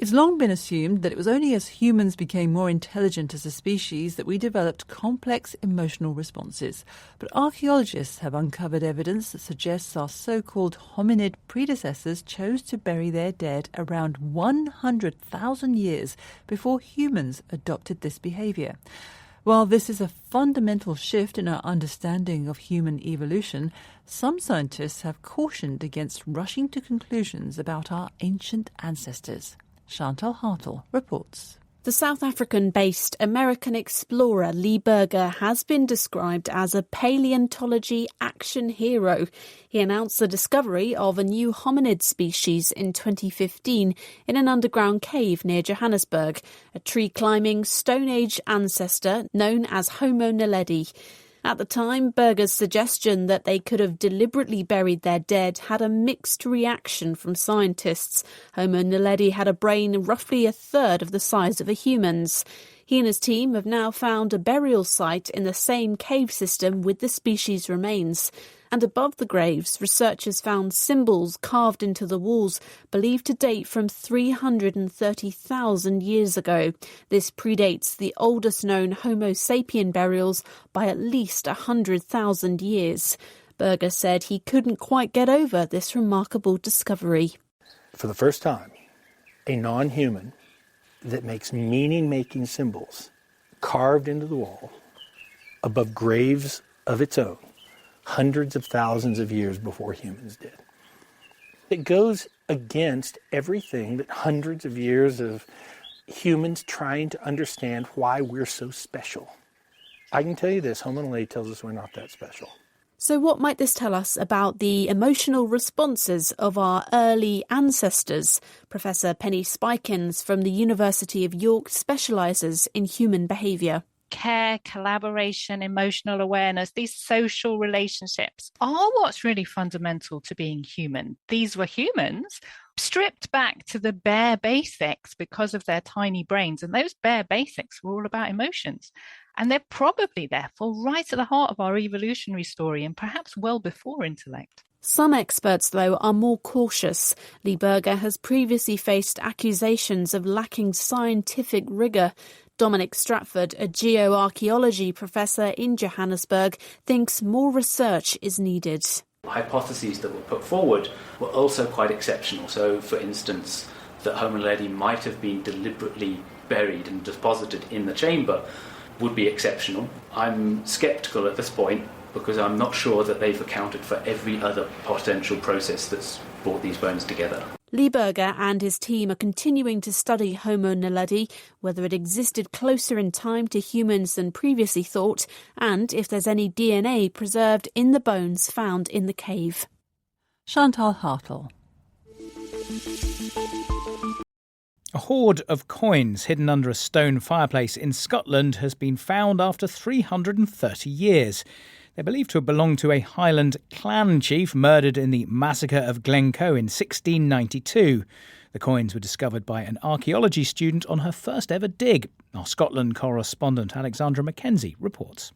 It's long been assumed that it was only as humans became more intelligent as a species that we developed complex emotional responses. But archaeologists have uncovered evidence that suggests our so-called hominid predecessors chose to bury their dead around 100,000 years before humans adopted this behaviour. While this is a fundamental shift in our understanding of human evolution, some scientists have cautioned against rushing to conclusions about our ancient ancestors. Chantal Hartle reports. The South African-based American explorer Lee Berger has been described as a paleontology action hero. He announced the discovery of a new hominid species in 2015 in an underground cave near Johannesburg, a tree-climbing Stone Age ancestor known as Homo naledi. At the time, Berger's suggestion that they could have deliberately buried their dead had a mixed reaction from scientists. Homo naledi had a brain roughly a third of the size of a human's. He and his team have now found a burial site in the same cave system with the species' remains. And above the graves, researchers found symbols carved into the walls believed to date from 330,000 years ago. This predates the oldest known Homo sapien burials by at least 100,000 years. Berger said he couldn't quite get over this remarkable discovery. For the first time, a non-human that makes meaning-making symbols carved into the wall above graves of its own, hundreds of thousands of years before humans did. It goes against everything that hundreds of years of humans trying to understand why we're so special. I can tell you this, Homo naledi tells us we're not that special. So what might this tell us about the emotional responses of our early ancestors? Professor Penny Spikins from the University of York specialises in human behaviour. Care, collaboration, emotional awareness, these social relationships are what's really fundamental to being human. These were humans stripped back to the bare basics because of their tiny brains. And those bare basics were all about emotions. And they're probably, therefore, right at the heart of our evolutionary story and perhaps well before intellect. Some experts, though, are more cautious. Lee Berger has previously faced accusations of lacking scientific rigour. Dominic Stratford, a geoarchaeology professor in Johannesburg, thinks more research is needed. Hypotheses that were put forward were also quite exceptional. So, for instance, that Homo naledi might have been deliberately buried and deposited in the chamber would be exceptional. I'm sceptical at this point because I'm not sure that they've accounted for every other potential process that's brought these bones together. Lee Berger and his team are continuing to study Homo naledi, whether it existed closer in time to humans than previously thought, and if there's any DNA preserved in the bones found in the cave. Chantal Hartle. A hoard of coins hidden under a stone fireplace in Scotland has been found after 330 years. They're believed to have belonged to a Highland clan chief murdered in the massacre of Glencoe in 1692. The coins were discovered by an archaeology student on her first ever dig. Our Scotland correspondent Alexandra Mackenzie reports.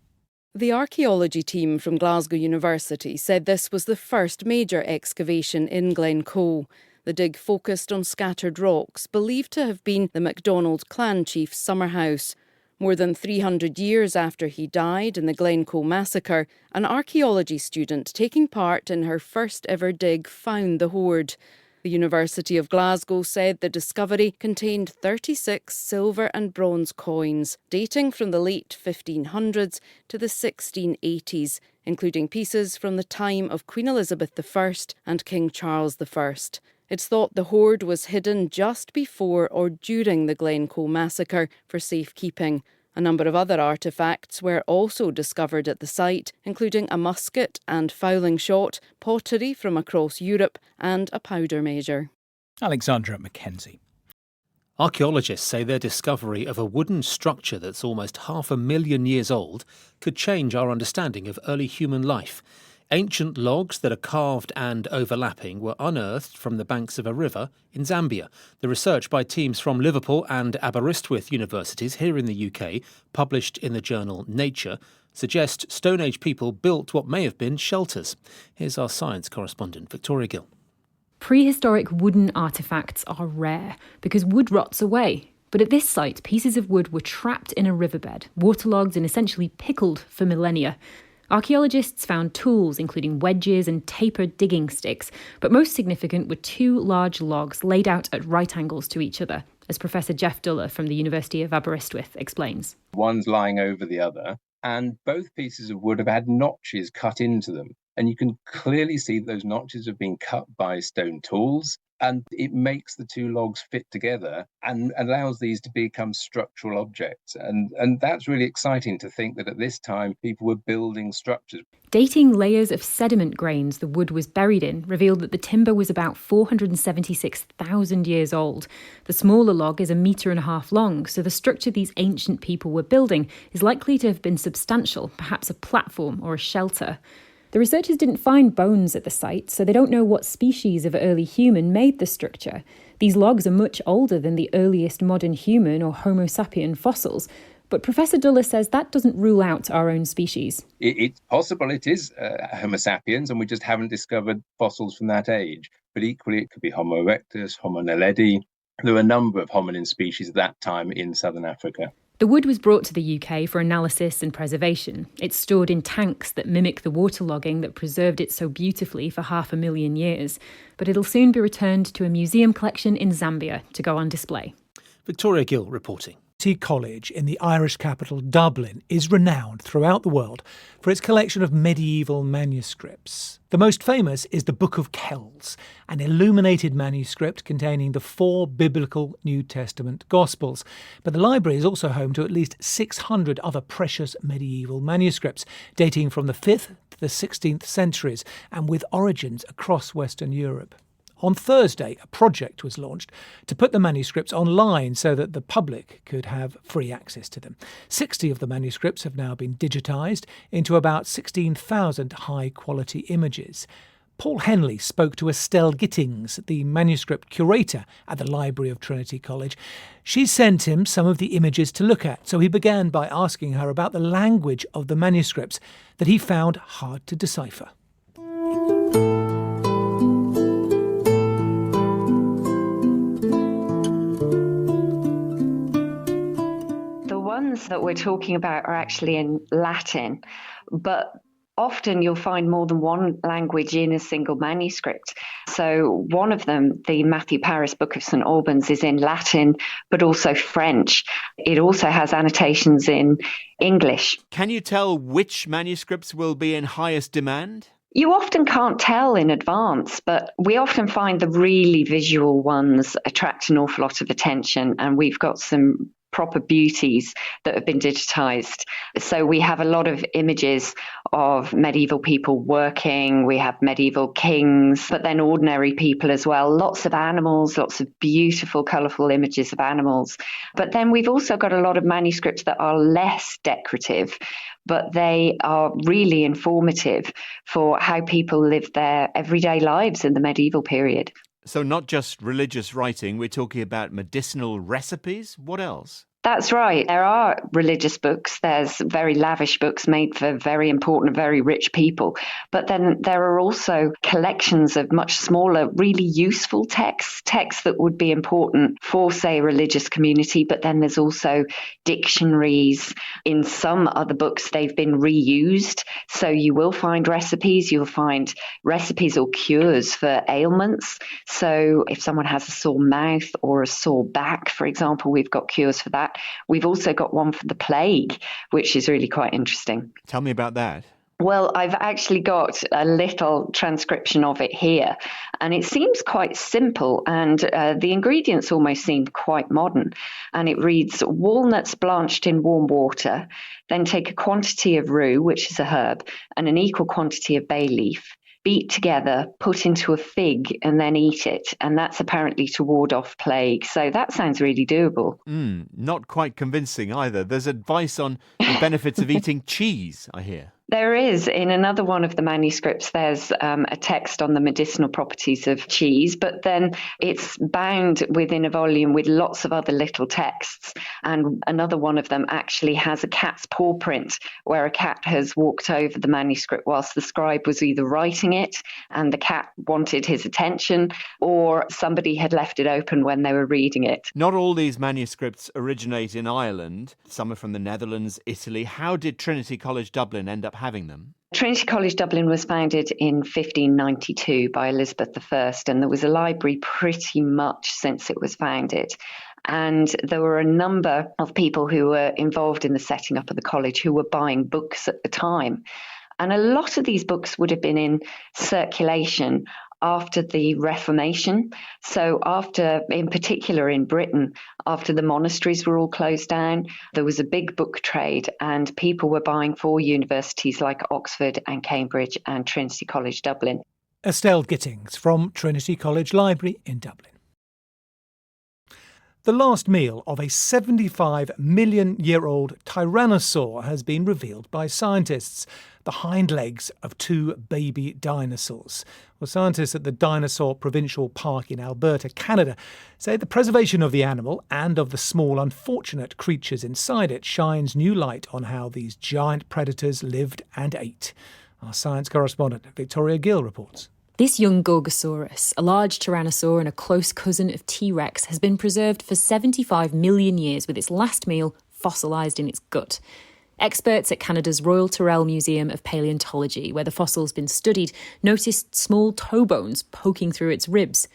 The archaeology team from Glasgow University said this was the first major excavation in Glencoe. The dig focused on scattered rocks, believed to have been the MacDonald clan chief's summer house. More than 300 years after he died in the Glencoe massacre, an archaeology student taking part in her first ever dig found the hoard. The University of Glasgow said the discovery contained 36 silver and bronze coins, dating from the late 1500s to the 1680s, including pieces from the time of Queen Elizabeth I and King Charles I. It's thought the hoard was hidden just before or during the Glencoe massacre for safekeeping. A number of other artefacts were also discovered at the site, including a musket and fowling shot, pottery from across Europe and a powder measure. Alexandra Mackenzie. Archaeologists say their discovery of a wooden structure that's almost 500,000 years old could change our understanding of early human life. Ancient logs that are carved and overlapping were unearthed from the banks of a river in Zambia. The research by teams from Liverpool and Aberystwyth universities here in the UK, published in the journal Nature, suggest Stone Age people built what may have been shelters. Here's our science correspondent, Victoria Gill. Prehistoric wooden artefacts are rare because wood rots away. But at this site, pieces of wood were trapped in a riverbed, waterlogged and essentially pickled for millennia. Archaeologists found tools, including wedges and tapered digging sticks, but most significant were two large logs laid out at right angles to each other, as Professor Jeff Duller from the University of Aberystwyth explains. One's lying over the other, and both pieces of wood have had notches cut into them. And you can clearly see those notches have been cut by stone tools, and it makes the two logs fit together and allows these to become structural objects. And that's really exciting to think that at this time people were building structures. Dating layers of sediment grains the wood was buried in revealed that the timber was about 476,000 years old. The smaller log is 1.5 meters long, so the structure these ancient people were building is likely to have been substantial, perhaps a platform or a shelter. The researchers didn't find bones at the site, so they don't know what species of early human made the structure. These logs are much older than the earliest modern human or Homo sapien fossils, but Professor Duller says that doesn't rule out our own species. It's possible it is Homo sapiens, and we just haven't discovered fossils from that age. But equally, it could be Homo erectus, Homo naledi. There were a number of hominin species at that time in southern Africa. The wood was brought to the UK for analysis and preservation. It's stored in tanks that mimic the waterlogging that preserved it so beautifully for 500,000 years. But it'll soon be returned to a museum collection in Zambia to go on display. Victoria Gill reporting. College in the Irish capital Dublin is renowned throughout the world for its collection of medieval manuscripts. The most famous is the Book of Kells, an illuminated manuscript containing the 4 biblical New Testament Gospels. But the library is also home to at least 600 other precious medieval manuscripts, dating from the 5th to the 16th centuries and with origins across Western Europe. On Thursday, a project was launched to put the manuscripts online so that the public could have free access to them. 60 of the manuscripts have now been digitised into about 16,000 high-quality images. Paul Henley spoke to Estelle Gittings, the manuscript curator at the Library of Trinity College. She sent him some of the images to look at, so he began by asking her about the language of the manuscripts that he found hard to decipher. That we're talking about are actually in Latin, but often you'll find more than one language in a single manuscript. So one of them, the Matthew Paris Book of St Albans, is in Latin, but also French. It also has annotations in English. Can you tell which manuscripts will be in highest demand? You often can't tell in advance, but we often find the really visual ones attract an awful lot of attention, and we've got some proper beauties that have been digitized. So we have a lot of images of medieval people working, we have medieval kings, but then ordinary people as well. Lots of animals, lots of beautiful, colourful images of animals. But then we've also got a lot of manuscripts that are less decorative, but they are really informative for how people lived their everyday lives in the medieval period. So not just religious writing, we're talking about medicinal recipes. What else? That's right. There are religious books. There's very lavish books made for very important, very rich people. But then there are also collections of much smaller, really useful texts that would be important for, say, a religious community. But then there's also dictionaries. In some other books, they've been reused. So you will find recipes. You'll find recipes or cures for ailments. So if someone has a sore mouth or a sore back, for example, we've got cures for that. We've also got one for the plague, which is really quite interesting. Tell me about that. Well, I've actually got a little transcription of it here, and it seems quite simple, and the ingredients almost seem quite modern. And it reads, walnuts blanched in warm water, then take a quantity of rue, which is a herb, and an equal quantity of bay leaf. Beat together, put into a fig, and then eat it. And that's apparently to ward off plague. So that sounds really doable. Not quite convincing either. There's advice on the benefits of eating cheese, I hear. There is. In another one of the manuscripts, there's a text on the medicinal properties of cheese, but then it's bound within a volume with lots of other little texts. And another one of them actually has a cat's paw print where a cat has walked over the manuscript whilst the scribe was either writing it and the cat wanted his attention, or somebody had left it open when they were reading it. Not all these manuscripts originate in Ireland. Some are from the Netherlands, Italy. How did Trinity College Dublin end up having them? Trinity College Dublin was founded in 1592 by Elizabeth I, and there was a library pretty much since it was founded. And there were a number of people who were involved in the setting up of the college who were buying books at the time. And a lot of these books would have been in circulation after the Reformation. So after, in particular in Britain, after the monasteries were all closed down, there was a big book trade and people were buying for universities like Oxford and Cambridge and Trinity College Dublin. Estelle Gittings from Trinity College Library in Dublin. The last meal of a 75-million-year-old tyrannosaur has been revealed by scientists. The hind legs of two baby dinosaurs. Well, scientists at the Dinosaur Provincial Park in Alberta, Canada, say the preservation of the animal and of the small, unfortunate creatures inside it shines new light on how these giant predators lived and ate. Our science correspondent, Victoria Gill, reports. This young Gorgosaurus, a large tyrannosaur and a close cousin of T-Rex, has been preserved for 75 million years with its last meal fossilised in its gut. Experts at Canada's Royal Tyrrell Museum of Paleontology, where the fossil's been studied, noticed small toe bones poking through its ribs.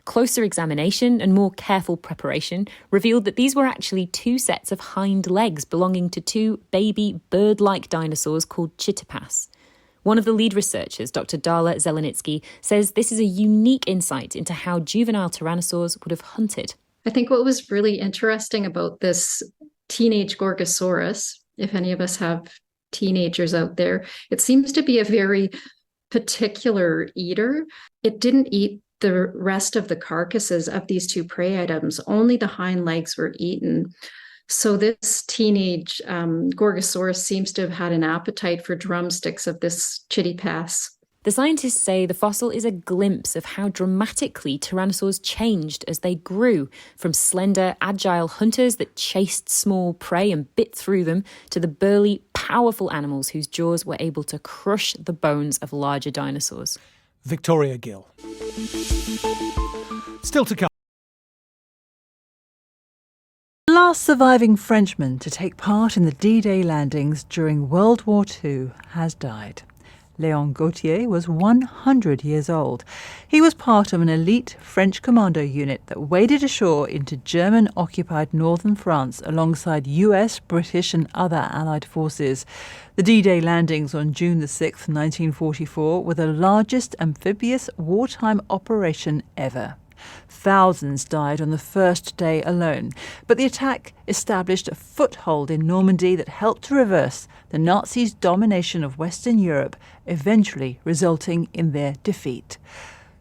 Closer examination and more careful preparation revealed that these were actually two sets of hind legs belonging to two baby bird-like dinosaurs called chitapas. One of the lead researchers, Dr. Darla Zelenitsky, says this is a unique insight into how juvenile tyrannosaurs would have hunted. I think what was really interesting about this teenage Gorgosaurus, if any of us have teenagers out there, it seems to be a very particular eater. It didn't eat the rest of the carcasses of these two prey items. Only the hind legs were eaten. So this teenage Gorgosaurus seems to have had an appetite for drumsticks of this chitipas. The scientists say the fossil is a glimpse of how dramatically tyrannosaurs changed as they grew, from slender, agile hunters that chased small prey and bit through them, to the burly, powerful animals whose jaws were able to crush the bones of larger dinosaurs. Victoria Gill. Still to come. The last surviving Frenchman to take part in the D-Day landings during World War II has died. Léon Gautier was 100 years old. He was part of an elite French commando unit that waded ashore into German-occupied northern France alongside US, British and other Allied forces. The D-Day landings on June 6, 1944, were the largest amphibious wartime operation ever. Thousands died on the first day alone, but the attack established a foothold in Normandy that helped to reverse the Nazis' domination of Western Europe, eventually resulting in their defeat.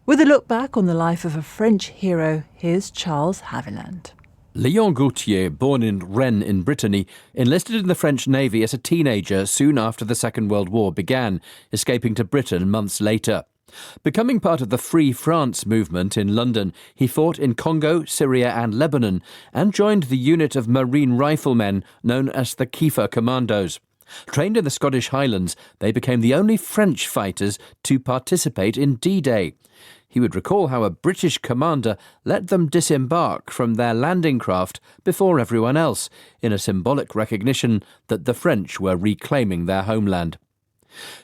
With a look back on the life of a French hero, here's Charles Haviland. Léon Gautier, born in Rennes in Brittany, enlisted in the French Navy as a teenager soon after the Second World War began, escaping to Britain months later. Becoming part of the Free France movement in London, he fought in Congo, Syria and Lebanon and joined the unit of Marine riflemen known as the Kiefer Commandos. Trained in the Scottish Highlands, they became the only French fighters to participate in D-Day. He would recall how a British commander let them disembark from their landing craft before everyone else, in a symbolic recognition that the French were reclaiming their homeland.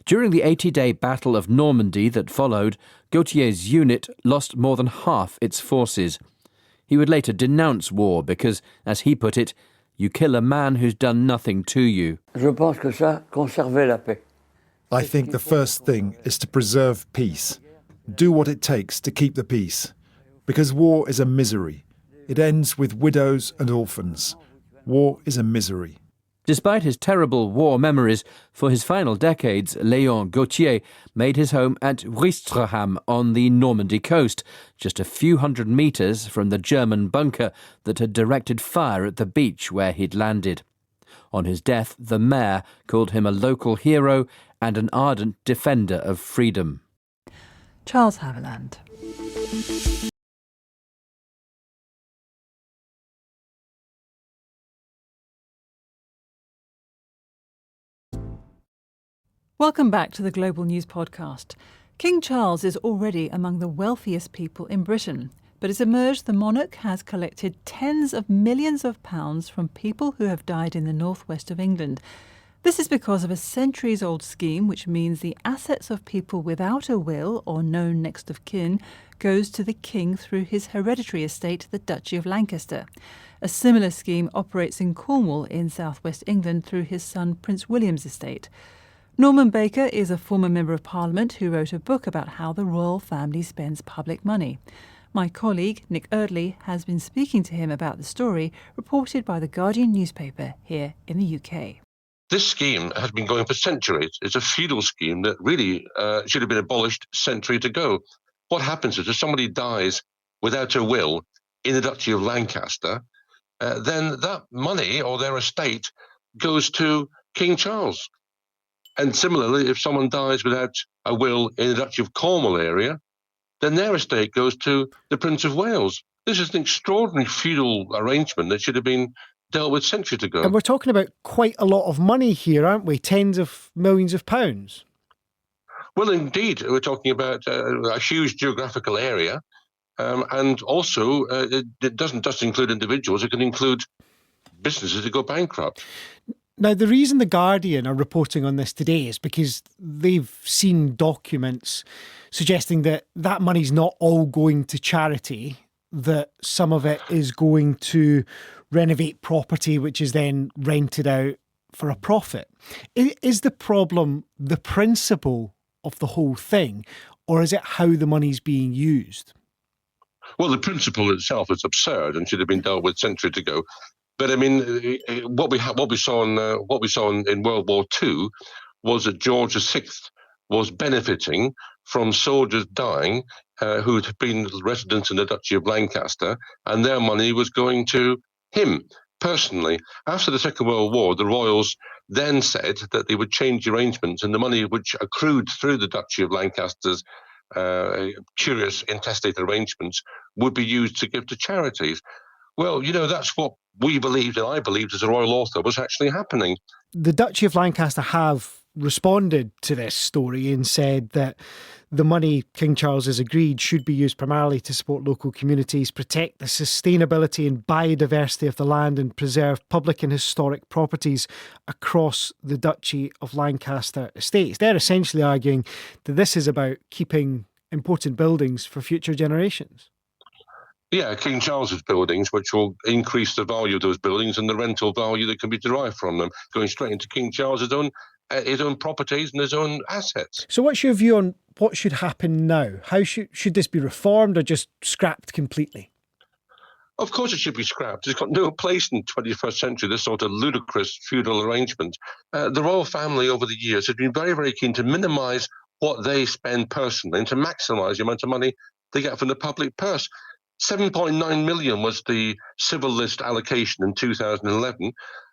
During the 80-day Battle of Normandy that followed, Gautier's unit lost more than half its forces. He would later denounce war because, as he put it, you kill a man who's done nothing to you. I think the first thing is to preserve peace. Do what it takes to keep the peace. Because war is a misery. It ends with widows and orphans. War is a misery. Despite his terrible war memories, for his final decades, Léon Gautier made his home at Ouistreham on the Normandy coast, just a few hundred metres from the German bunker that had directed fire at the beach where he'd landed. On his death, the mayor called him a local hero and an ardent defender of freedom. Charles Haviland. Welcome back to the Global News Podcast. King Charles is already among the wealthiest people in Britain, but it's emerged the monarch has collected tens of millions of pounds from people who have died in the northwest of England. This is because of a centuries-old scheme which means the assets of people without a will or known next of kin goes to the king through his hereditary estate, the Duchy of Lancaster. A similar scheme operates in Cornwall in southwest England through his son Prince William's estate. Norman Baker is a former Member of Parliament who wrote a book about how the royal family spends public money. My colleague, Nick Eardley, has been speaking to him about the story reported by the Guardian newspaper here in the UK. This scheme has been going for centuries. It's a feudal scheme that really should have been abolished a century ago. What happens is if somebody dies without a will in the Duchy of Lancaster, then that money or their estate goes to King Charles. And similarly, if someone dies without a will in the Duchy of Cornwall area, then their estate goes to the Prince of Wales. This is an extraordinary feudal arrangement that should have been dealt with centuries ago. And we're talking about quite a lot of money here, aren't we? Tens of millions of pounds. Well, indeed, we're talking about a huge geographical area. And also, it doesn't just include individuals, it can include businesses that go bankrupt. Now, the reason The Guardian are reporting on this today is because they've seen documents suggesting that that money's not all going to charity, that some of it is going to renovate property, which is then rented out for a profit. Is the problem the principle of the whole thing, or is it how the money's being used? Well, the principle itself is absurd and should have been dealt with centuries ago. But I mean, what we saw in World War II was that George VI was benefiting from soldiers dying who had been residents in the Duchy of Lancaster, and their money was going to him personally. After the Second World War, the royals then said that they would change the arrangements, and the money which accrued through the Duchy of Lancaster's curious intestate arrangements would be used to give to charities. Well, you know, that's what we believed, and I believed as a royal author, was actually happening. The Duchy of Lancaster have responded to this story and said that the money King Charles has agreed should be used primarily to support local communities, protect the sustainability and biodiversity of the land, and preserve public and historic properties across the Duchy of Lancaster estates. They're essentially arguing that this is about keeping important buildings for future generations. Yeah, King Charles's buildings, which will increase the value of those buildings and the rental value that can be derived from them, going straight into King Charles's his own properties and his own assets. So what's your view on what should happen now? How should this be reformed or just scrapped completely? Of course it should be scrapped. It's got no place in the 21st century, this sort of ludicrous feudal arrangement. The royal family over the years has been very, very keen to minimise what they spend personally and to maximise the amount of money they get from the public purse. 7.9 million was the civil list allocation in 2011.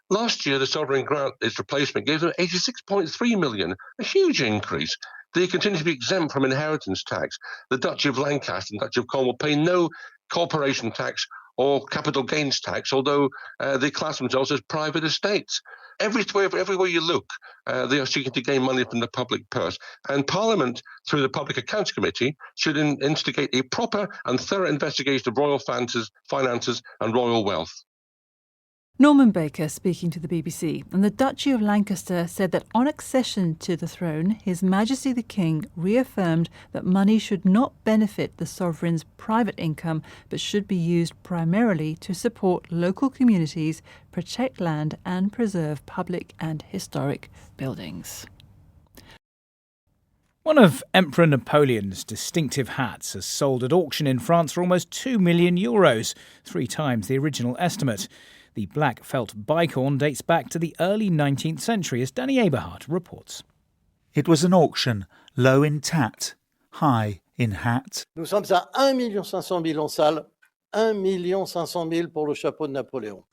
Last year, the sovereign grant, its replacement, gave them 86.3 million, a huge increase. They continue to be exempt from inheritance tax. The Duchy of Lancaster and Duchy of Cornwall pay no corporation tax or capital gains tax, although they class themselves as private estates. Everywhere you look, they are seeking to gain money from the public purse. And Parliament, through the Public Accounts Committee, should instigate a proper and thorough investigation of royal finances and royal wealth. Norman Baker speaking to the BBC, and the Duchy of Lancaster said that on accession to the throne, His Majesty the King reaffirmed that money should not benefit the sovereign's private income, but should be used primarily to support local communities, protect land and preserve public and historic buildings. One of Emperor Napoleon's distinctive hats has sold at auction in France for almost €2 million, 3 times the original estimate. The black felt bicorn dates back to the early 19th century, as Danny Eberhardt reports. It was an auction, low in tat, high in hat. Nous sommes à 1 500 000 en salle, 1 500 000 pour le chapeau de Napoléon.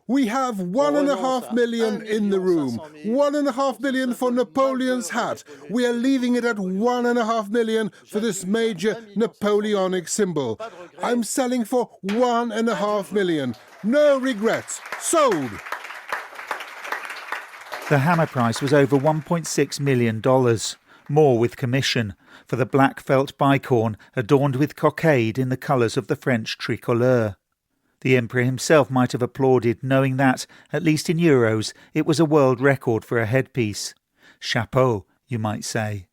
We have 1.5 million in the room. 1.5 million for Napoleon's hat. We are leaving it at 1.5 million for this major Napoleonic symbol. I'm selling for 1.5 million. No regrets. Sold. The hammer price was over $1.6 million, more with commission, for the black felt bicorn adorned with cockade in the colours of the French tricolore. The emperor himself might have applauded, knowing that, at least in euros, it was a world record for a headpiece. Chapeau, you might say.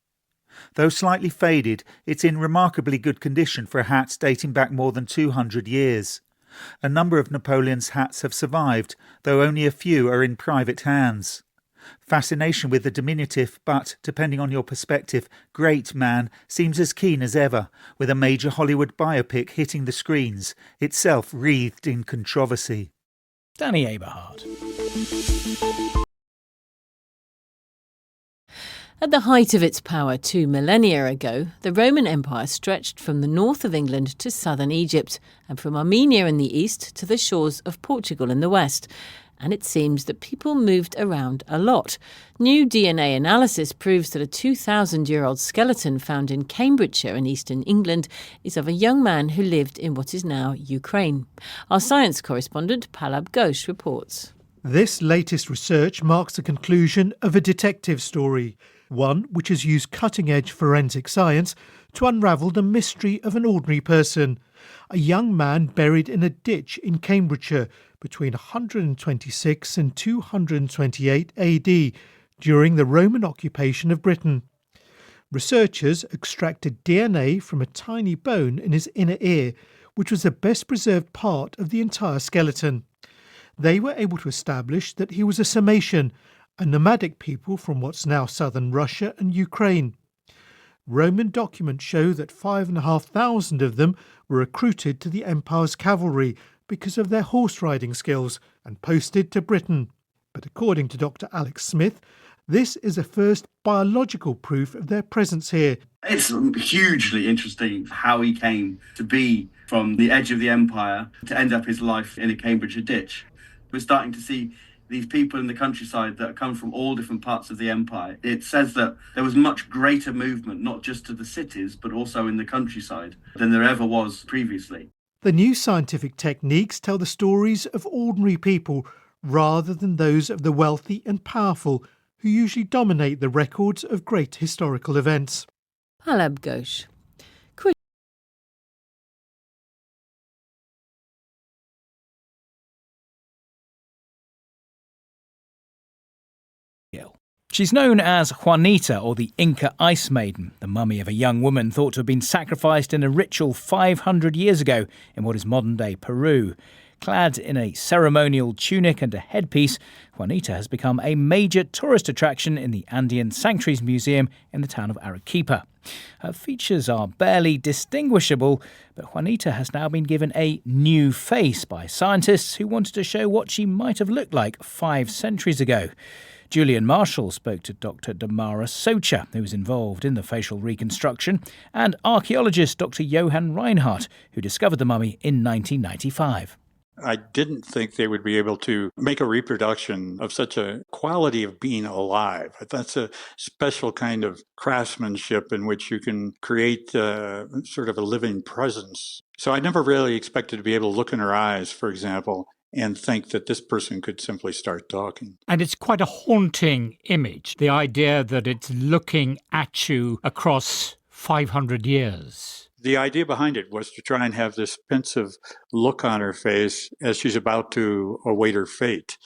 Though slightly faded, it's in remarkably good condition for a hat dating back more than 200 years. A number of Napoleon's hats have survived, though only a few are in private hands. Fascination with the diminutive but, depending on your perspective, great man seems as keen as ever, with a major Hollywood biopic hitting the screens, itself wreathed in controversy. Danny Aberhard. At the height of its power 2 millennia ago, the Roman Empire stretched from the north of England to southern Egypt, and from Armenia in the east to the shores of Portugal in the west. And it seems that people moved around a lot. New DNA analysis proves that a 2,000-year-old skeleton found in Cambridgeshire in eastern England is of a young man who lived in what is now Ukraine. Our science correspondent Palab Ghosh reports. This latest research marks the conclusion of a detective story, one which has used cutting-edge forensic science to unravel the mystery of an ordinary person, a young man buried in a ditch in Cambridgeshire between 126 and 228 AD during the Roman occupation of Britain. Researchers extracted DNA from a tiny bone in his inner ear, which was the best preserved part of the entire skeleton. They were able to establish that he was a Sarmatian, a nomadic people from what's now southern Russia and Ukraine. Roman documents show that 5,500 of them were recruited to the empire's cavalry because of their horse riding skills and posted to Britain. But according to Dr. Alex Smith, this is the first biological proof of their presence here. It's hugely interesting how he came to be from the edge of the empire to end up his life in a Cambridgeshire ditch. We're starting to see these people in the countryside that come from all different parts of the empire. It says that there was much greater movement, not just to the cities, but also in the countryside, than there ever was previously. The new scientific techniques tell the stories of ordinary people rather than those of the wealthy and powerful, who usually dominate the records of great historical events. Palab Ghosh. She's known as Juanita, or the Inca Ice Maiden, the mummy of a young woman thought to have been sacrificed in a ritual 500 years ago in what is modern-day Peru. Clad in a ceremonial tunic and a headpiece, Juanita has become a major tourist attraction in the Andean Sanctuaries Museum in the town of Arequipa. Her features are barely distinguishable, but Juanita has now been given a new face by scientists who wanted to show what she might have looked like 5 centuries ago. Julian Marshall spoke to Dr. Damara Socha, who was involved in the facial reconstruction, and archaeologist Dr. Johann Reinhardt, who discovered the mummy in 1995. I didn't think they would be able to make a reproduction of such a quality of being alive. That's a special kind of craftsmanship in which you can create sort of a living presence. So I never really expected to be able to look in her eyes, for example, and think that this person could simply start talking. And it's quite a haunting image, the idea that it's looking at you across 500 years. The idea behind it was to try and have this pensive look on her face as she's about to await her fate.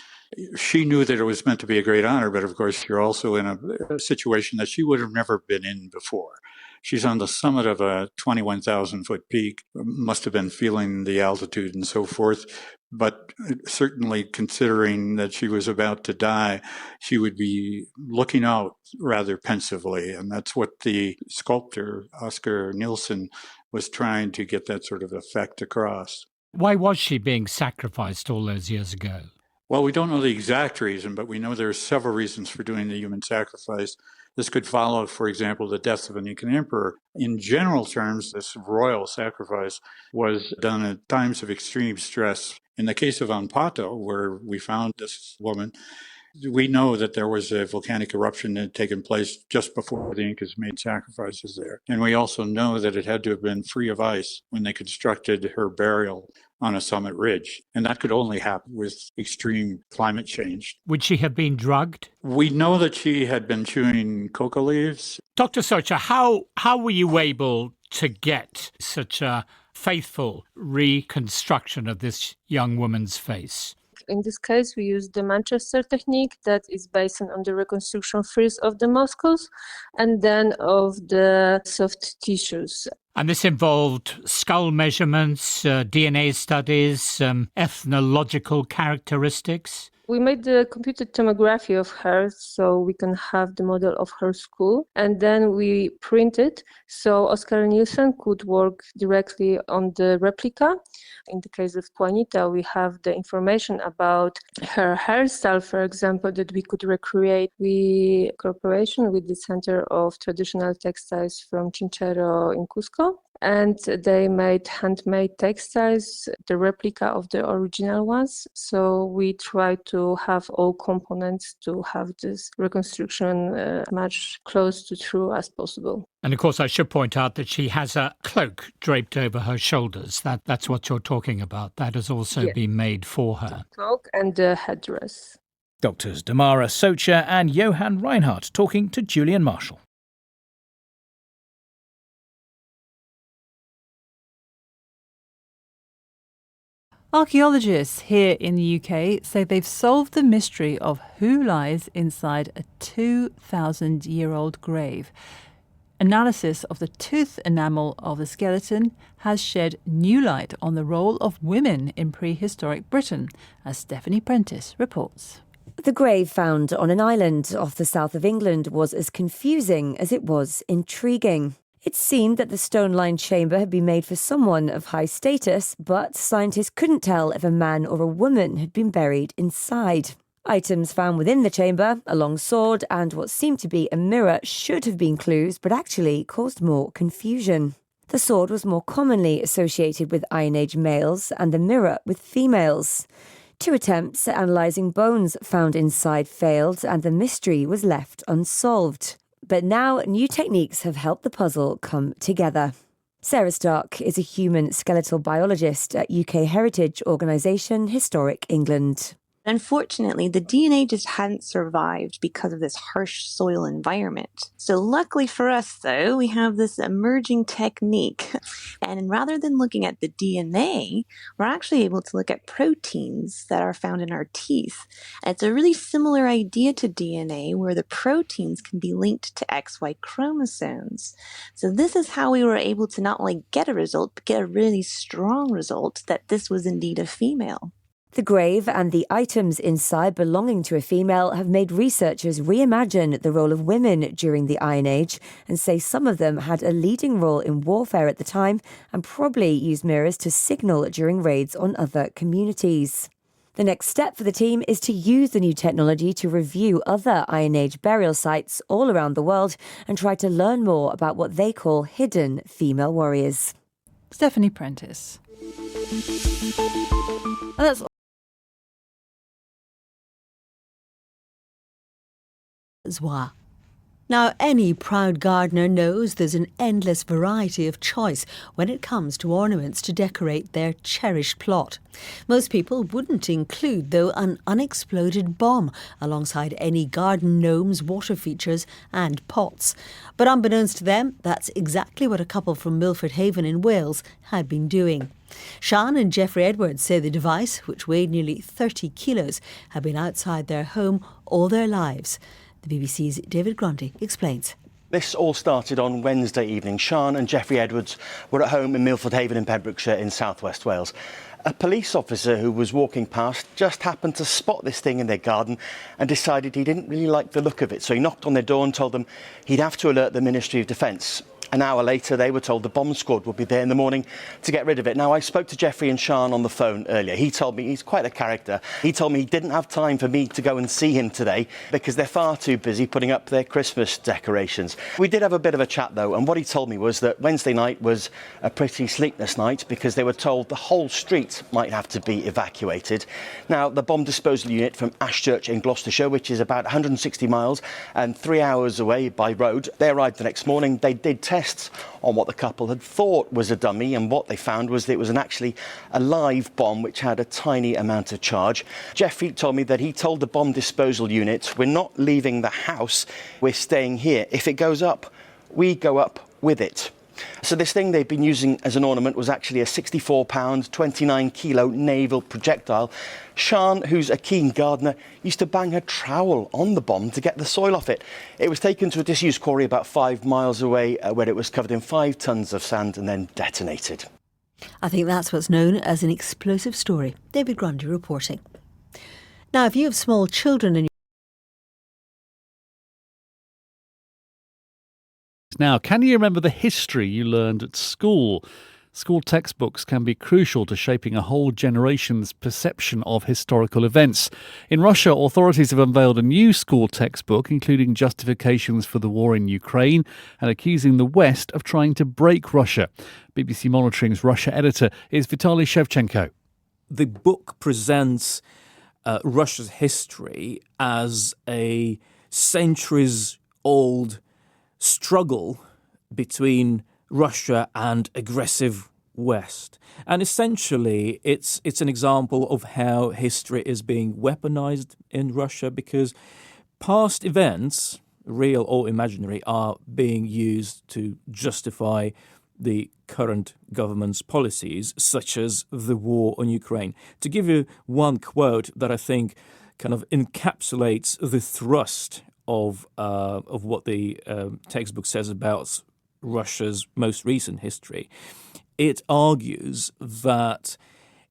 She knew that it was meant to be a great honor, but of course you're also in a situation that she would have never been in before. She's on the summit of a 21,000-foot peak, must have been feeling the altitude and so forth, but certainly considering that she was about to die, she would be looking out rather pensively, and that's what the sculptor, Oscar Nielsen, was trying to get that sort of effect across. Why was she being sacrificed all those years ago? Well, we don't know the exact reason, but we know there are several reasons for doing the human sacrifice. This could follow, for example, the death of an Incan emperor. In general terms, this royal sacrifice was done at times of extreme stress In the case of Anpato, where we found this woman, we know that there was a volcanic eruption that had taken place just before the Incas made sacrifices there. And we also know that it had to have been free of ice when they constructed her burial on a summit ridge. And that could only happen with extreme climate change. Would she have been drugged? We know that she had been chewing coca leaves. Dr. Socha, how were you able to get such a faithful reconstruction of this young woman's face? In this case, we use the Manchester technique that is based on the reconstruction first of the muscles and then of the soft tissues. And this involved skull measurements, DNA studies, ethnological characteristics. We made the computed tomography of her so we can have the model of her skull, and then we printed so Oskar Nielsen could work directly on the replica. In the case of Juanita, we have the information about her hairstyle, for example, that we could recreate. We cooperation with the Center of Traditional Textiles from Chinchero in Cusco. And they made handmade textiles, the replica of the original ones. So we try to have all components to have this reconstruction much close to true as possible. And of course, I should point out that she has a cloak draped over her shoulders. That's what you're talking about. That has also been made for her. The cloak and the headdress. Doctors Damara Socha and Johan Reinhardt talking to Julian Marshall. Archaeologists here in the UK say they've solved the mystery of who lies inside a 2,000-year-old grave. Analysis of the tooth enamel of the skeleton has shed new light on the role of women in prehistoric Britain, as Stephanie Prentice reports. The grave found on an island off the south of England was as confusing as it was intriguing. It seemed that the stone-lined chamber had been made for someone of high status, but scientists couldn't tell if a man or a woman had been buried inside. Items found within the chamber, a long sword and what seemed to be a mirror, should have been clues, but actually caused more confusion. The sword was more commonly associated with Iron Age males and the mirror with females. 2 attempts at analysing bones found inside failed and the mystery was left unsolved. But now new techniques have helped the puzzle come together. Sarah Stark is a human skeletal biologist at UK heritage organisation Historic England. Unfortunately, the DNA just hadn't survived because of this harsh soil environment. So luckily for us, though, we have this emerging technique. And rather than looking at the DNA, we're actually able to look at proteins that are found in our teeth. And it's a really similar idea to DNA, where the proteins can be linked to XY chromosomes. So this is how we were able to not only get a result, but get a really strong result that this was indeed a female. The grave and the items inside belonging to a female have made researchers reimagine the role of women during the Iron Age and say some of them had a leading role in warfare at the time and probably used mirrors to signal during raids on other communities. The next step for the team is to use the new technology to review other Iron Age burial sites all around the world and try to learn more about what they call hidden female warriors. Stephanie Prentice. And that's Now, any proud gardener knows there's an endless variety of choice when it comes to ornaments to decorate their cherished plot. Most people wouldn't include, though, an unexploded bomb alongside any garden gnomes, water features and pots. But unbeknownst to them, that's exactly what a couple from Milford Haven in Wales had been doing. Sian and Geoffrey Edwards say the device, which weighed nearly 30 kilos, had been outside their home all their lives. The BBC's David Grundy explains. This all started on Wednesday evening. Sian and Geoffrey Edwards were at home in Milford Haven in Pembrokeshire in southwest Wales. A police officer who was walking past just happened to spot this thing in their garden and decided he didn't really like the look of it. So he knocked on their door and told them he'd have to alert the Ministry of Defence. An hour later, they were told the bomb squad would be there in the morning to get rid of it. Now, I spoke to Jeffrey and Sian on the phone earlier. He told me, he's quite a character, he told me he didn't have time for me to go and see him today because they're far too busy putting up their Christmas decorations. We did have a bit of a chat, though, and what he told me was that Wednesday night was a pretty sleepless night because they were told the whole street might have to be evacuated. Now, the bomb disposal unit from Ashchurch in Gloucestershire, which is about 160 miles and 3 hours away by road, they arrived the next morning. They did tests on what the couple had thought was a dummy, and what they found was that it was actually a live bomb which had a tiny amount of charge. Jeffrey told me that he told the bomb disposal unit, we're not leaving the house, we're staying here. If it goes up, we go up with it. So this thing they've been using as an ornament was actually a 64-pound, 29-kilo naval projectile. Sian, who's a keen gardener, used to bang her trowel on the bomb to get the soil off it. It was taken to a disused quarry about 5 miles away where it was covered in 5 tons of sand and then detonated. I think that's what's known as an explosive story. David Grundy reporting. Now, if you have small children in your Now, can you remember the history you learned at school? School textbooks can be crucial to shaping a whole generation's perception of historical events. In Russia, authorities have unveiled a new school textbook, including justifications for the war in Ukraine and accusing the West of trying to break Russia. BBC Monitoring's Russia editor is Vitaly Shevchenko. The book presents Russia's history as a centuries-old struggle between Russia and aggressive West. And essentially, it's an example of how history is being weaponized in Russia because past events, real or imaginary, are being used to justify the current government's policies, such as the war on Ukraine. To give you one quote that I think kind of encapsulates the thrust of what the textbook says about Russia's most recent history. It argues that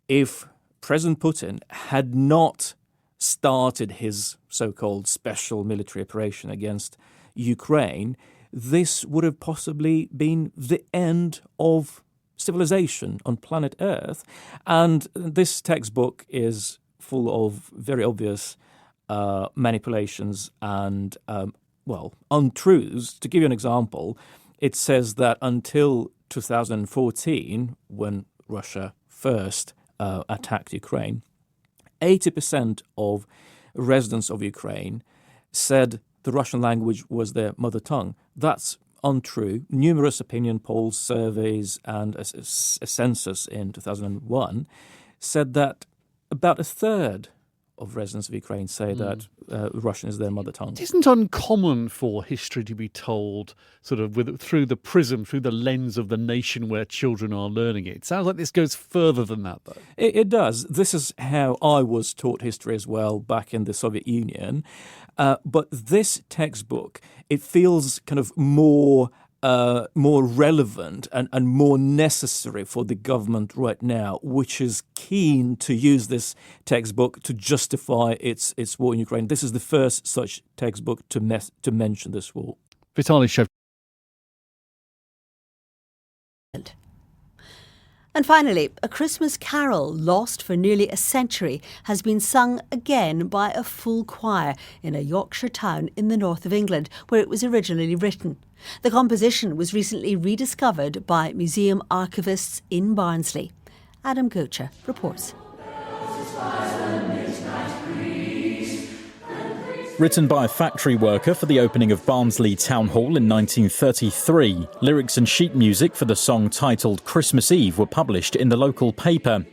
if President Putin had not started his so-called special military operation against Ukraine, this would have possibly been the end of civilization on planet Earth. And this textbook is full of very obvious manipulations and, untruths. To give you an example, it says that until 2014, when Russia first attacked Ukraine, 80% of residents of Ukraine said the Russian language was their mother tongue. That's untrue. Numerous opinion polls, surveys, and a census in 2001 said that about a third of residents of Ukraine say that Russian is their mother tongue. It isn't uncommon for history to be told sort of through the prism, through the lens of the nation where children are learning it. It sounds like this goes further than that, though. It does. This is how I was taught history as well back in the Soviet Union. But this textbook, it feels kind of more relevant and more necessary for the government right now, which is keen to use this textbook to justify its war in Ukraine. This is the first such textbook to mention this war. Vitaly Shevchenko. And finally, a Christmas carol lost for nearly a century has been sung again by a full choir in a Yorkshire town in the north of England, where it was originally written. The composition was recently rediscovered by museum archivists in Barnsley. Adam Gocher reports. Written by a factory worker for the opening of Barnsley Town Hall in 1933, lyrics and sheet music for the song titled Christmas Eve were published in the local paper.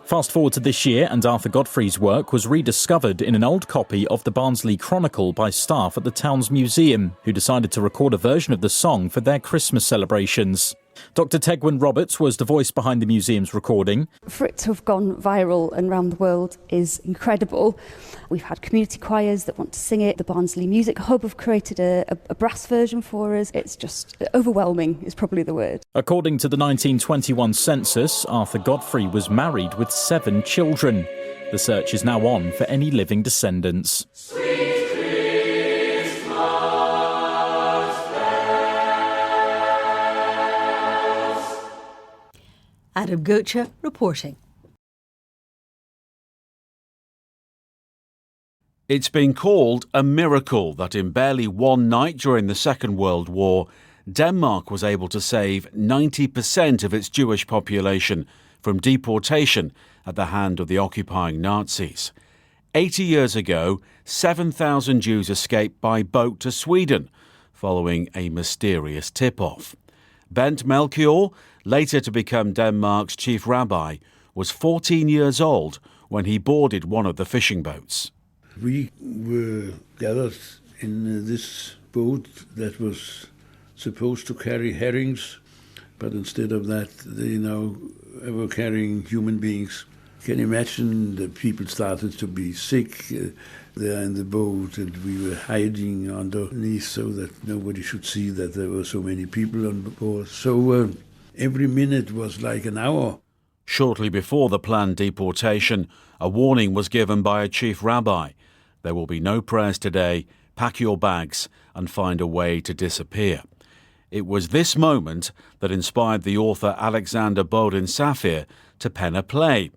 Fast forward to this year, and Arthur Godfrey's work was rediscovered in an old copy of the Barnsley Chronicle by staff at the town's museum, who decided to record a version of the song for their Christmas celebrations. Dr. Tegwin Roberts was the voice behind the museum's recording. For it to have gone viral and around the world is incredible. We've had community choirs that want to sing it. The Barnsley Music Hub have created a brass version for us. It's just overwhelming is probably the word. According to the 1921 census, Arthur Godfrey was married with 7 children. The search is now on for any living descendants. Adam Goetcher reporting. It's been called a miracle that in barely one night during the Second World War, Denmark was able to save 90% of its Jewish population from deportation at the hand of the occupying Nazis. 80 years ago, 7,000 Jews escaped by boat to Sweden, following a mysterious tip-off. Bent Melchior, later to become Denmark's chief rabbi, was 14 years old when he boarded one of the fishing boats. We were gathered in this boat that was supposed to carry herrings, but instead of that, they now were carrying human beings. You can imagine that people started to be sick there in the boat, and we were hiding underneath so that nobody should see that there were so many people on board. So every minute was like an hour. Shortly before the planned deportation, a warning was given by a chief rabbi. There will be no prayers today. Pack your bags and find a way to disappear. It was this moment that inspired the author Alexander Bodin Safir to pen a play.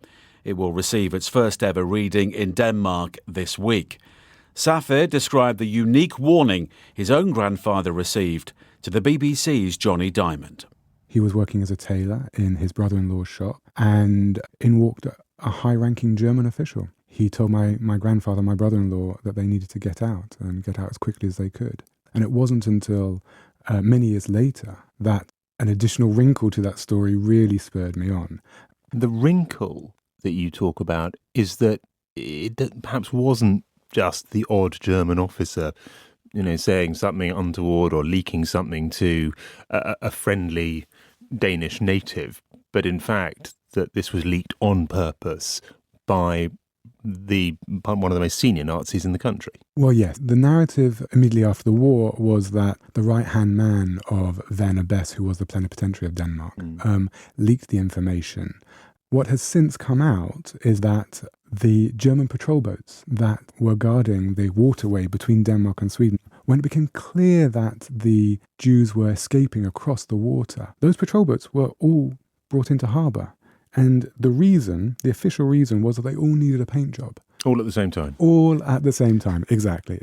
It will receive its first ever reading in Denmark this week. Safir described the unique warning his own grandfather received to the BBC's Johnny Diamond. He was working as a tailor in his brother-in-law's shop, and in walked a high-ranking German official. He told my grandfather, my brother-in-law, that they needed to get out and get out as quickly as they could. And it wasn't until many years later that an additional wrinkle to that story really spurred me on. The wrinkle that you talk about is that it perhaps wasn't just the odd German officer, saying something untoward or leaking something to a friendly Danish native, but in fact that this was leaked on purpose by one of the most senior Nazis in the country. Well, yes. The narrative immediately after the war was that the right-hand man of Werner Best, who was the plenipotentiary of Denmark, leaked the information. What has since come out is that the German patrol boats that were guarding the waterway between Denmark and Sweden, when it became clear that the Jews were escaping across the water, those patrol boats were all brought into harbour. And the official reason, was that they all needed a paint job. All at the same time? All at the same time, exactly.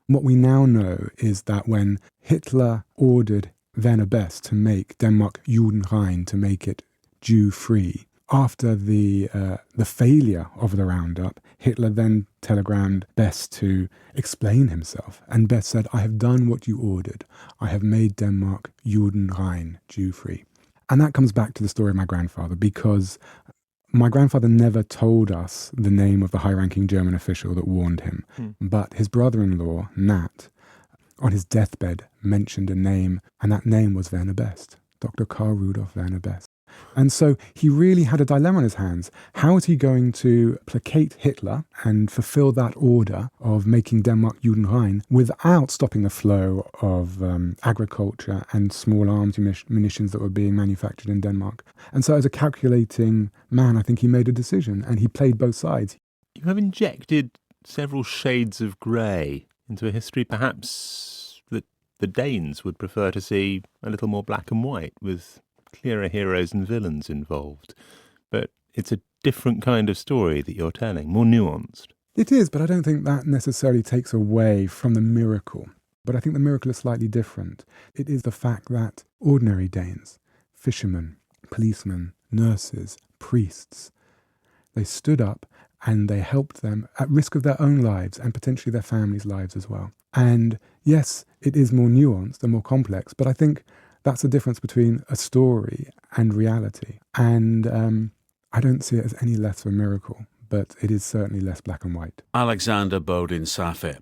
What we now know is that when Hitler ordered Werner Best to make Denmark Judenrein, to make it Jew-free, after the failure of the roundup, Hitler then telegrammed Best to explain himself. And Best said, "I have done what you ordered. I have made Denmark Judenrein, Jew-free." And that comes back to the story of my grandfather, because my grandfather never told us the name of the high-ranking German official that warned him. But his brother-in-law, Nat, on his deathbed, mentioned a name, and that name was Werner Best, Dr. Karl Rudolf Werner Best. And so he really had a dilemma on his hands. How is he going to placate Hitler and fulfill that order of making Denmark Judenrein without stopping the flow of agriculture and small arms munitions that were being manufactured in Denmark? And so as a calculating man, I think he made a decision, and he played both sides. You have injected several shades of grey into a history perhaps that the Danes would prefer to see a little more black and white, with clearer heroes and villains involved. But it's a different kind of story that you're telling, more nuanced. It is, but I don't think that necessarily takes away from the miracle. But I think the miracle is slightly different. It is the fact that ordinary Danes, fishermen, policemen, nurses, priests, they stood up and they helped them at risk of their own lives and potentially their families' lives as well. And yes, it is more nuanced and more complex, but I think that's the difference between a story and reality. And I don't see it as any less of a miracle, but it is certainly less black and white. Alexander Bodin Safir.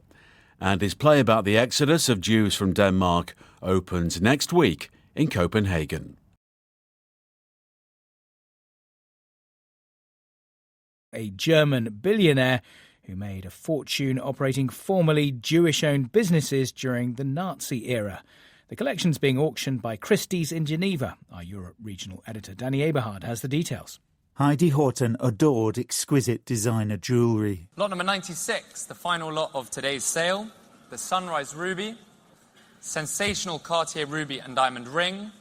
And his play about the exodus of Jews from Denmark opens next week in Copenhagen. A German billionaire who made a fortune operating formerly Jewish-owned businesses during the Nazi era. The collection's being auctioned by Christie's in Geneva. Our Europe regional editor Danny Eberhard has the details. Heidi Horton adored exquisite designer jewellery. Lot number 96, the final lot of today's sale. The Sunrise Ruby, sensational Cartier ruby and diamond ring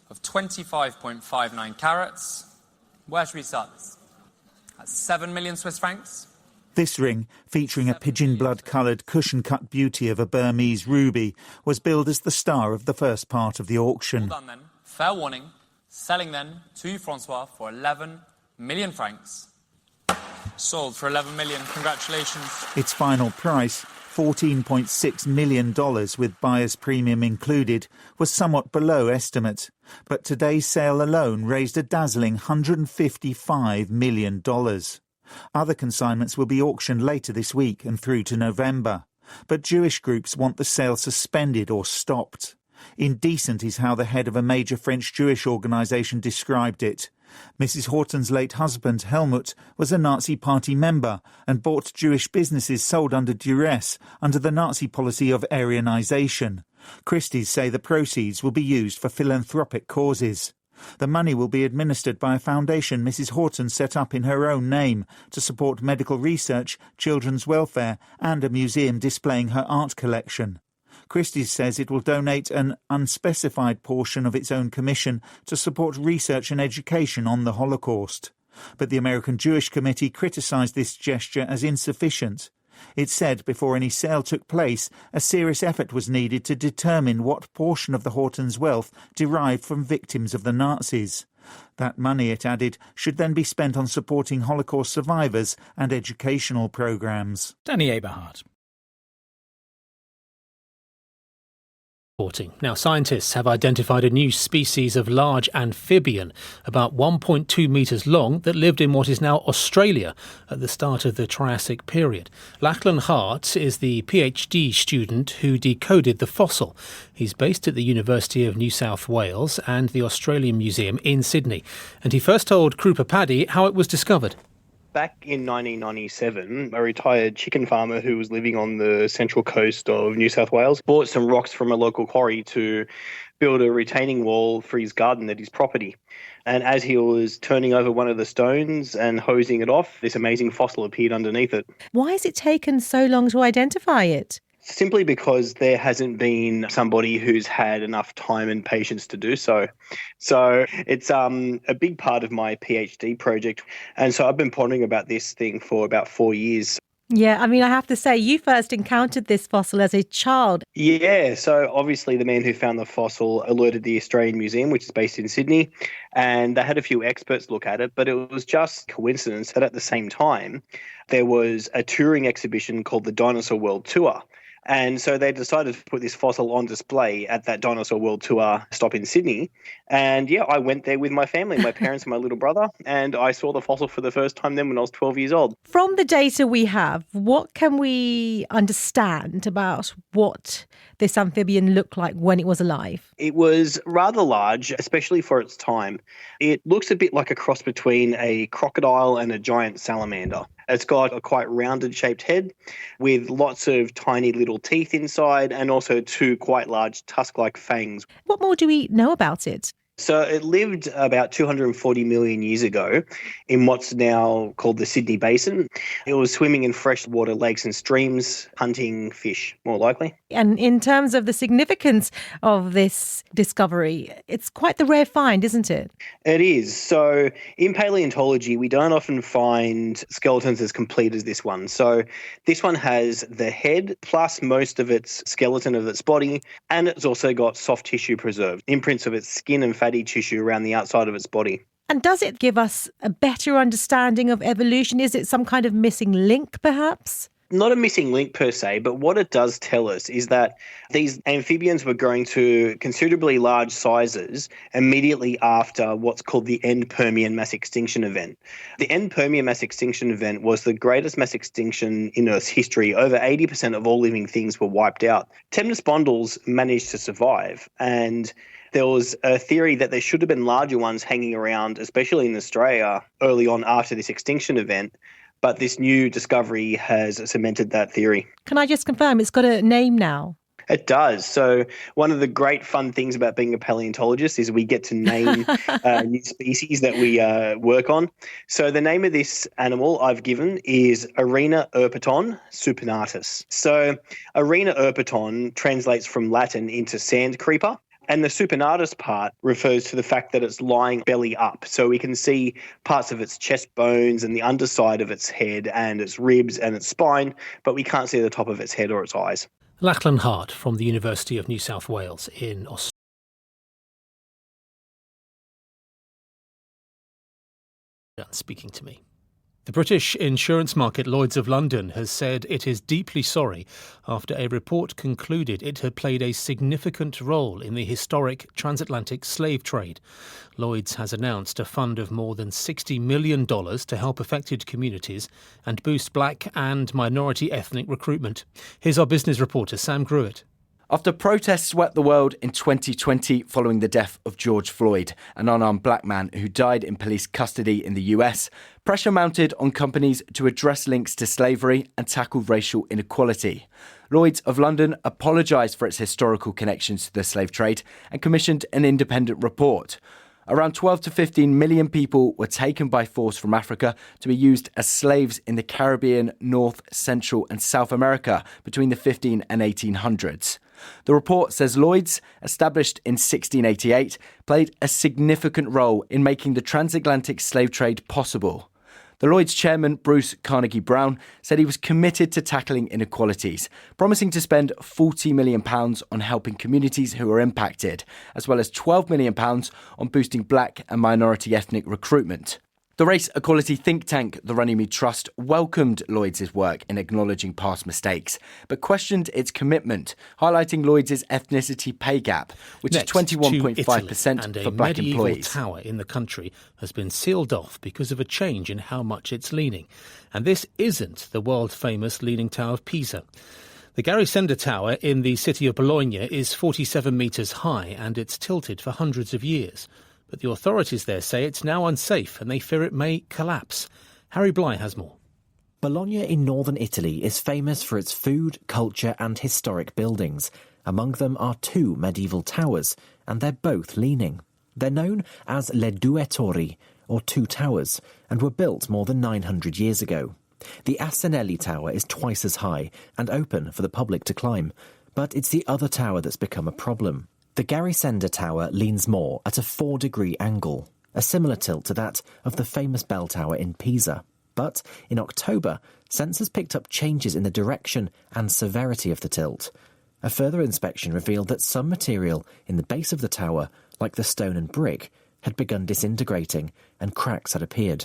of 25.59 carats, Where should we start this? At 7 million Swiss francs? This ring, featuring a pigeon blood-coloured cushion-cut beauty of a Burmese ruby, was billed as the star of the first part of the auction. Well done then. Fair warning. Selling then to Francois for 11 million francs. Sold for 11 million. Congratulations. Its final price, $14.6 million with buyer's premium included, was somewhat below estimate. But today's sale alone raised a dazzling $155 million. Other consignments will be auctioned later this week and through to November. But Jewish groups want the sale suspended or stopped. Indecent is how the head of a major French Jewish organisation described it. Mrs. Horton's late husband, Helmut, was a Nazi Party member and bought Jewish businesses sold under duress under the Nazi policy of Aryanisation. Christie's say the proceeds will be used for philanthropic causes. The money will be administered by a foundation Mrs. Horton set up in her own name to support medical research, children's welfare and a museum displaying her art collection. Christie's says it will donate an unspecified portion of its own commission to support research and education on the Holocaust. But the American Jewish Committee criticised this gesture as insufficient. It said before any sale took place, a serious effort was needed to determine what portion of the Hortons' wealth derived from victims of the Nazis. That money, it added, should then be spent on supporting Holocaust survivors and educational programmes. Danny Eberhard. Now, scientists have identified a new species of large amphibian, about 1.2 metres long, that lived in what is now Australia at the start of the Triassic period. Lachlan Hart is the PhD student who decoded the fossil. He's based at the University of New South Wales and the Australian Museum in Sydney. And he first told Krupa Paddy how it was discovered. Back in 1997, a retired chicken farmer who was living on the central coast of New South Wales bought some rocks from a local quarry to build a retaining wall for his garden at his property. And as he was turning over one of the stones and hosing it off, this amazing fossil appeared underneath it. Why has it taken so long to identify it? Simply because there hasn't been somebody who's had enough time and patience to do so. So it's a big part of my PhD project. And so I've been pondering about this thing for about 4 years. Yeah, I mean, I have to say, you first encountered this fossil as a child. Yeah, so obviously the man who found the fossil alerted the Australian Museum, which is based in Sydney, and they had a few experts look at it, but it was just coincidence that at the same time there was a touring exhibition called the Dinosaur World Tour. And so they decided to put this fossil on display at that Dinosaur World Tour stop in Sydney. And yeah, I went there with my family, my parents and my little brother, and I saw the fossil for the first time then when I was 12 years old. From the data we have, what can we understand about what this amphibian looked like when it was alive? It was rather large, especially for its time. It looks a bit like a cross between a crocodile and a giant salamander. It's got a quite rounded shaped head with lots of tiny little teeth inside and also two quite large tusk-like fangs. What more do we know about it? So it lived about 240 million years ago in what's now called the Sydney Basin. It was swimming in freshwater lakes and streams, hunting fish, more likely. And in terms of the significance of this discovery, it's quite the rare find, isn't it? It is. So in paleontology, we don't often find skeletons as complete as this one. So this one has the head plus most of its skeleton of its body, and it's also got soft tissue preserved, imprints of its skin and fatty tissue around the outside of its body. And does it give us a better understanding of evolution? Is it some kind of missing link, perhaps? Not a missing link per se, but what it does tell us is that these amphibians were growing to considerably large sizes immediately after what's called the end Permian mass extinction event. The end Permian mass extinction event was the greatest mass extinction in Earth's history. Over 80% of all living things were wiped out. Temnospondyls managed to survive, and there was a theory that there should have been larger ones hanging around, especially in Australia, early on after this extinction event. But this new discovery has cemented that theory. Can I just confirm it's got a name now? It does. So one of the great fun things about being a paleontologist is we get to name new species that we work on. So the name of this animal I've given is Arena erpeton supinatus. So Arena erpeton translates from Latin into sand creeper. And the supinatus part refers to the fact that it's lying belly up. So we can see parts of its chest bones and the underside of its head and its ribs and its spine, but we can't see the top of its head or its eyes. Lachlan Hart from the University of New South Wales in Australia. Speaking to me. The British insurance market Lloyd's of London has said it is deeply sorry after a report concluded it had played a significant role in the historic transatlantic slave trade. Lloyd's has announced a fund of more than $60 million to help affected communities and boost black and minority ethnic recruitment. Here's our business reporter Sam Gruitt. After protests swept the world in 2020 following the death of George Floyd, an unarmed black man who died in police custody in the US, pressure mounted on companies to address links to slavery and tackle racial inequality. Lloyd's of London apologised for its historical connections to the slave trade and commissioned an independent report. Around 12 to 15 million people were taken by force from Africa to be used as slaves in the Caribbean, North, Central and South America between the 15 and 1800s. The report says Lloyd's, established in 1688, played a significant role in making the transatlantic slave trade possible. The Lloyd's chairman, Bruce Carnegie Brown, said he was committed to tackling inequalities, promising to spend £40 million on helping communities who are impacted, as well as £12 million on boosting black and minority ethnic recruitment. The race equality think tank, the Runnymede Trust, welcomed Lloyd's work in acknowledging past mistakes, but questioned its commitment, highlighting Lloyd's ethnicity pay gap, which Next, is 21.5% for black employees. A medieval tower in the country has been sealed off because of a change in how much it's leaning. And this isn't the world-famous Leaning Tower of Pisa. The Gary Sender Tower in the city of Bologna is 47 metres high and it's tilted for hundreds of years. But the authorities there say it's now unsafe and they fear it may collapse. Harry Bly has more. Bologna in northern Italy is famous for its food, culture and historic buildings. Among them are two medieval towers, and they're both leaning. They're known as Le Due Torri, or Two Towers, and were built more than 900 years ago. The Asinelli Tower is twice as high and open for the public to climb, but it's the other tower that's become a problem. The Gary Sender Tower leans more at a 4-degree angle, a similar tilt to that of the famous bell tower in Pisa. But in October, sensors picked up changes in the direction and severity of the tilt. A further inspection revealed that some material in the base of the tower, like the stone and brick, had begun disintegrating and cracks had appeared.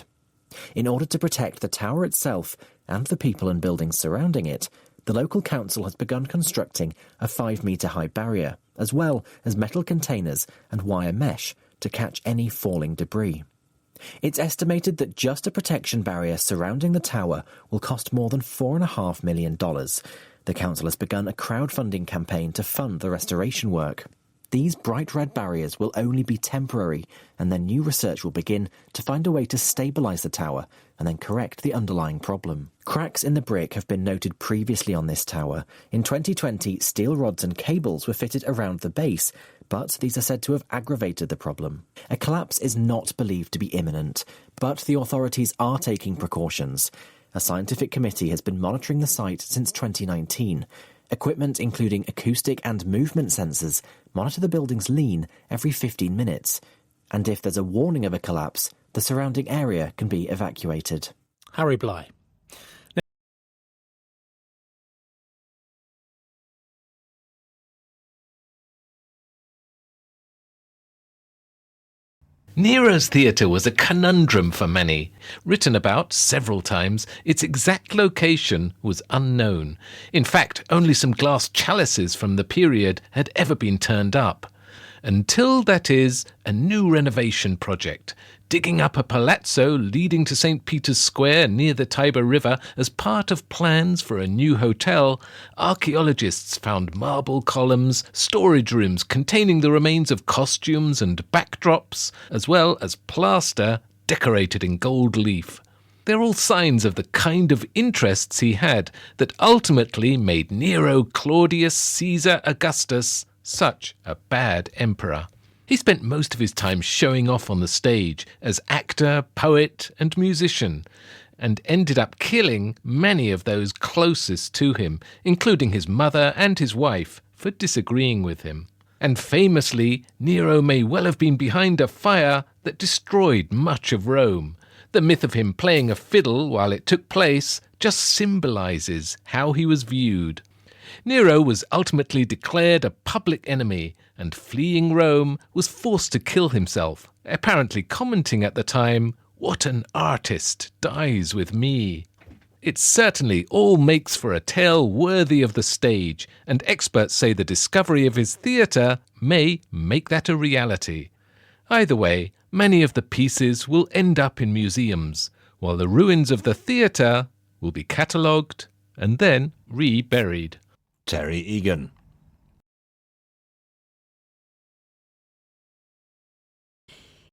In order to protect the tower itself and the people and buildings surrounding it, the local council has begun constructing a 5-metre-high barrier, as well as metal containers and wire mesh to catch any falling debris. It's estimated that just a protection barrier surrounding the tower will cost more than $4.5 million. The council has begun a crowdfunding campaign to fund the restoration work. These bright red barriers will only be temporary, and then new research will begin to find a way to stabilise the tower and then correct the underlying problem. Cracks in the brick have been noted previously on this tower. In 2020, steel rods and cables were fitted around the base, but these are said to have aggravated the problem. A collapse is not believed to be imminent, but the authorities are taking precautions. A scientific committee has been monitoring the site since 2019. Equipment including acoustic and movement sensors monitor the building's lean every 15 minutes. And if there's a warning of a collapse, the surrounding area can be evacuated. Harry Bly. Nero's theatre was a conundrum for many. Written about several times, its exact location was unknown. In fact, only some glass chalices from the period had ever been turned up. Until, that is, a new renovation project, digging up a palazzo leading to St. Peter's Square near the Tiber River as part of plans for a new hotel, archaeologists found marble columns, storage rooms containing the remains of costumes and backdrops, as well as plaster decorated in gold leaf. They're all signs of the kind of interests he had that ultimately made Nero Claudius Caesar Augustus such a bad emperor. He spent most of his time showing off on the stage as actor, poet and musician, and ended up killing many of those closest to him, including his mother and his wife, for disagreeing with him. And famously, Nero may well have been behind a fire that destroyed much of Rome. The myth of him playing a fiddle while it took place just symbolises how he was viewed. Nero was ultimately declared a public enemy, and fleeing Rome was forced to kill himself, apparently commenting at the time, "What an artist dies with me." It certainly all makes for a tale worthy of the stage, and experts say the discovery of his theatre may make that a reality. Either way, many of the pieces will end up in museums, while the ruins of the theatre will be catalogued and then reburied. Terry Egan.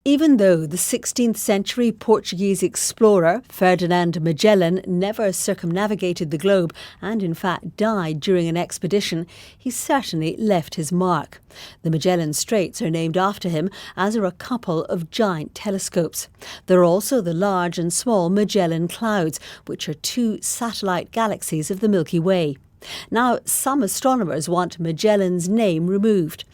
Even though the 16th century Portuguese explorer Ferdinand Magellan never circumnavigated the globe and in fact died during an expedition, he certainly left his mark. The Magellan Straits are named after him, as are a couple of giant telescopes. There are also the large and small Magellan Clouds, which are two satellite galaxies of the Milky Way. Now, some astronomers want Magellan's name removed.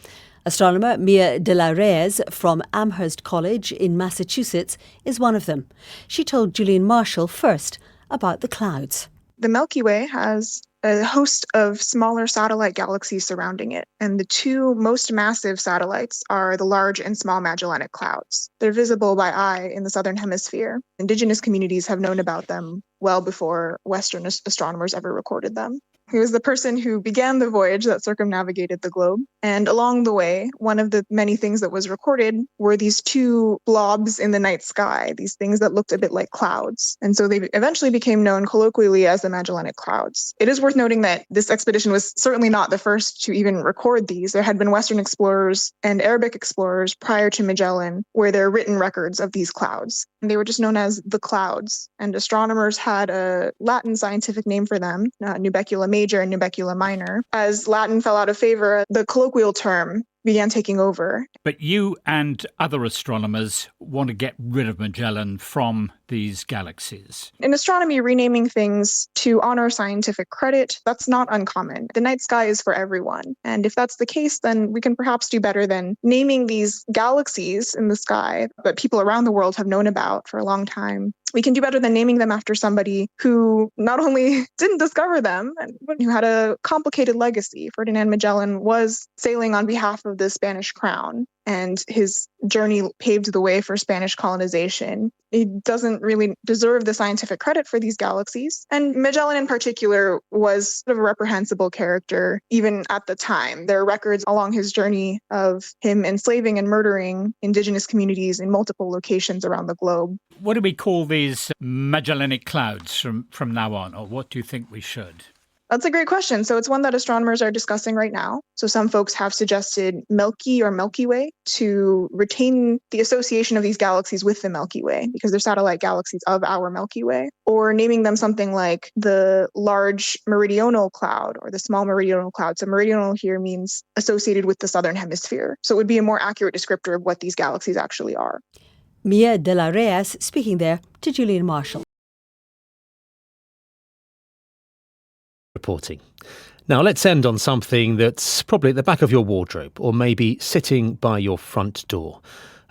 Astronomer Mia de la Reyes from Amherst College in Massachusetts is one of them. She told Julian Marshall first about the clouds. The Milky Way has a host of smaller satellite galaxies surrounding it, and the two most massive satellites are the Large and Small Magellanic Clouds. They're visible by eye in the southern hemisphere. Indigenous communities have known about them well before Western astronomers ever recorded them. He was the person who began the voyage that circumnavigated the globe. And along the way, one of the many things that was recorded were these two blobs in the night sky, these things that looked a bit like clouds. And so they eventually became known colloquially as the Magellanic Clouds. It is worth noting that this expedition was certainly not the first to even record these. There had been Western explorers and Arabic explorers prior to Magellan, where there are written records of these clouds. And they were just known as the clouds. And astronomers had a Latin scientific name for them, Nubecula Major and Nubecula Minor. As Latin fell out of favor, the colloquial term began taking over. But you and other astronomers want to get rid of Magellan from these galaxies. In astronomy, renaming things to honor scientific credit, that's not uncommon. The night sky is for everyone. And if that's the case, then we can perhaps do better than naming these galaxies in the sky that people around the world have known about for a long time. We can do better than naming them after somebody who not only didn't discover them, but who had a complicated legacy. Ferdinand Magellan was sailing on behalf of the Spanish crown, and his journey paved the way for Spanish colonization. He doesn't really deserve the scientific credit for these galaxies. And Magellan in particular was sort of a reprehensible character even at the time. There are records along his journey of him enslaving and murdering indigenous communities in multiple locations around the globe. What do we call these Magellanic Clouds from now on, or what do you think we should? That's a great question. So it's one that astronomers are discussing right now. So some folks have suggested Milky or Milky Way to retain the association of these galaxies with the Milky Way because they're satellite galaxies of our Milky Way, or naming them something like the Large Meridional Cloud or the Small Meridional Cloud. So meridional here means associated with the southern hemisphere. So it would be a more accurate descriptor of what these galaxies actually are. Mia de la Reyes speaking there to Julian Marshall. Reporting. Now let's end on something that's probably at the back of your wardrobe or maybe sitting by your front door.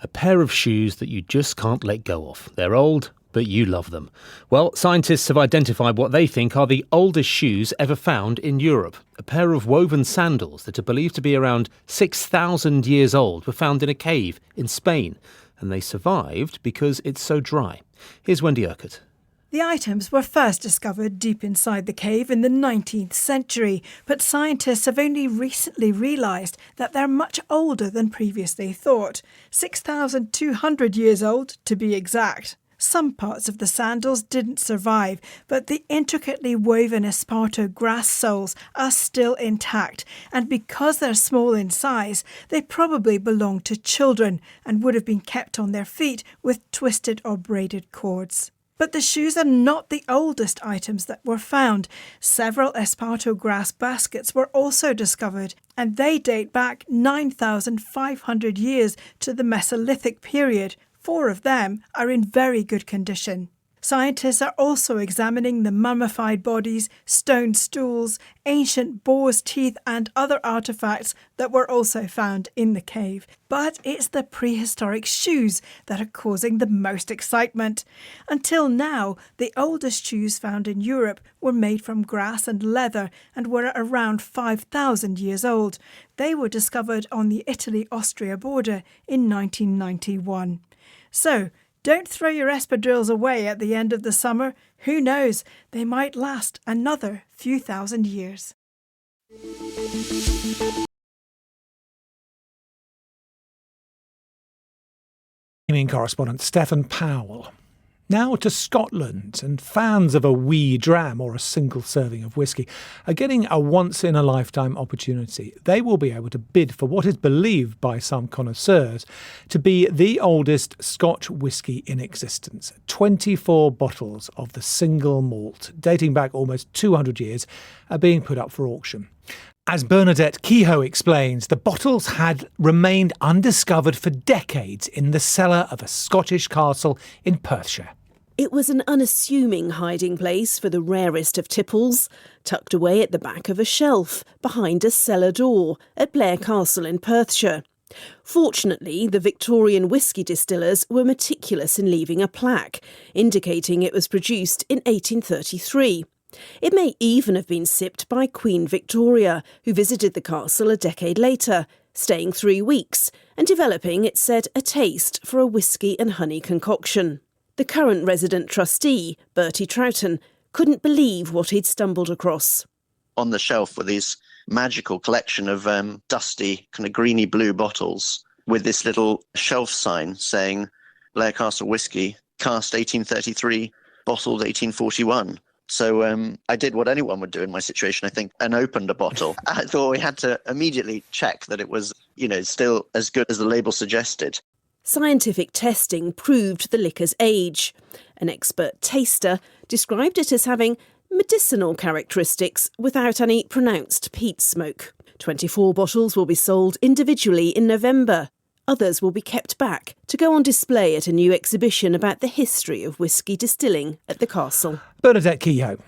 A pair of shoes that you just can't let go of. They're old, but you love them. Well, scientists have identified what they think are the oldest shoes ever found in Europe. A pair of woven sandals that are believed to be around 6,000 years old were found in a cave in Spain, and they survived because it's so dry. Here's Wendy Urquhart. The items were first discovered deep inside the cave in the 19th century, but scientists have only recently realised that they're much older than previously thought, 6,200 years old to be exact. Some parts of the sandals didn't survive, but the intricately woven esparto grass soles are still intact, and because they're small in size, they probably belonged to children and would have been kept on their feet with twisted or braided cords. But the shoes are not the oldest items that were found. Several esparto grass baskets were also discovered, and they date back 9,500 years to the Mesolithic period. 4 of them are in very good condition. Scientists are also examining the mummified bodies, stone stools, ancient boar's teeth and other artefacts that were also found in the cave. But it's the prehistoric shoes that are causing the most excitement. Until now, the oldest shoes found in Europe were made from grass and leather and were around 5,000 years old. They were discovered on the Italy-Austria border in 1991. So, don't throw your espadrilles away at the end of the summer. Who knows, they might last another few thousand years. Gaming correspondent Stefan Powell. Now to Scotland, and fans of a wee dram or a single serving of whisky are getting a once-in-a-lifetime opportunity. They will be able to bid for what is believed by some connoisseurs to be the oldest Scotch whisky in existence. 24 bottles of the single malt, dating back almost 200 years, are being put up for auction. As Bernadette Kehoe explains, the bottles had remained undiscovered for decades in the cellar of a Scottish castle in Perthshire. It was an unassuming hiding place for the rarest of tipples, tucked away at the back of a shelf behind a cellar door at Blair Castle in Perthshire. Fortunately, the Victorian whisky distillers were meticulous in leaving a plaque, indicating it was produced in 1833. It may even have been sipped by Queen Victoria, who visited the castle a decade later, staying 3 weeks and developing, it said, a taste for a whisky and honey concoction. The current resident trustee, Bertie Troughton, couldn't believe what he'd stumbled across. On the shelf were these magical collection of dusty, kind of greeny blue bottles with this little shelf sign saying Blair Castle Whisky, cast 1833, bottled 1841. So I did what anyone would do in my situation, I think, and opened a bottle. I thought we had to immediately check that it was, still as good as the label suggested. Scientific testing proved the liquor's age. An expert taster described it as having medicinal characteristics without any pronounced peat smoke. 24 bottles will be sold individually in November. Others will be kept back to go on display at a new exhibition about the history of whisky distilling at the castle. Bernadette Kehoe.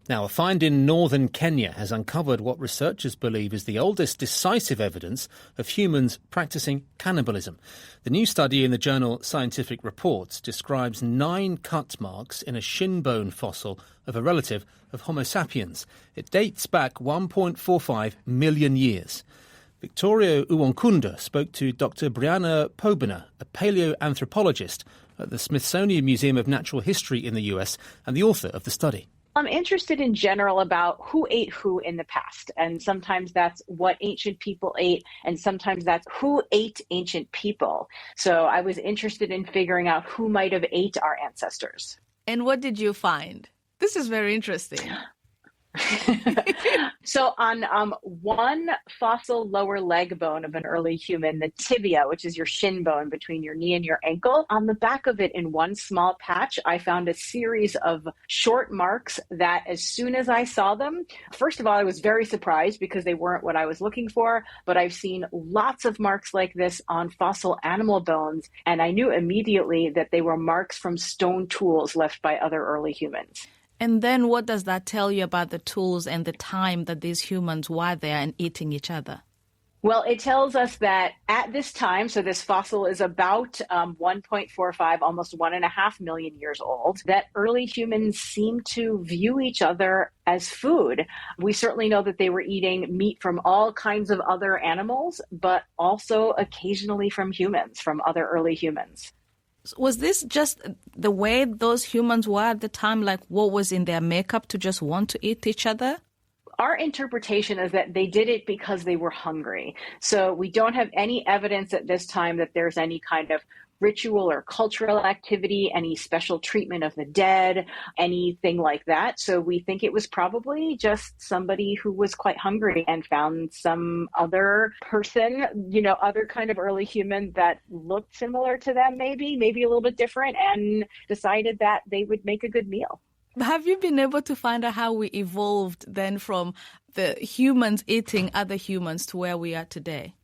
Now, a find in northern Kenya has uncovered what researchers believe is the oldest decisive evidence of humans practicing cannibalism. The new study in the journal Scientific Reports describes 9 cut marks in a shin bone fossil of a relative of Homo sapiens. It dates back 1.45 million years. Victoria Uwankunda spoke to Dr. Brianna Pobiner, a paleoanthropologist at the Smithsonian Museum of Natural History in the US and the author of the study. I'm interested in general about who ate who in the past. And sometimes that's what ancient people ate, and sometimes that's who ate ancient people. So I was interested in figuring out who might have ate our ancestors. And what did you find? This is very interesting. So on one fossil lower leg bone of an early human, the tibia, which is your shin bone between your knee and your ankle, on the back of it in one small patch, I found a series of short marks that as soon as I saw them, first of all, I was very surprised because they weren't what I was looking for, but I've seen lots of marks like this on fossil animal bones, and I knew immediately that they were marks from stone tools left by other early humans. And then what does that tell you about the tools and the time that these humans were there and eating each other? Well, it tells us that at this time, so this fossil is about 1.45, almost 1.5 million years old, that early humans seem to view each other as food. We certainly know that they were eating meat from all kinds of other animals, but also occasionally from humans, from other early humans. Was this just the way those humans were at the time, like what was in their makeup to just want to eat each other? Our interpretation is that they did it because they were hungry. So we don't have any evidence at this time that there's any kind of ritual or cultural activity, any special treatment of the dead, anything like that. So we think it was probably just somebody who was quite hungry and found some other person, other kind of early human that looked similar to them, maybe a little bit different, and decided that they would make a good meal. Have you been able to find out how we evolved then from the humans eating other humans to where we are today?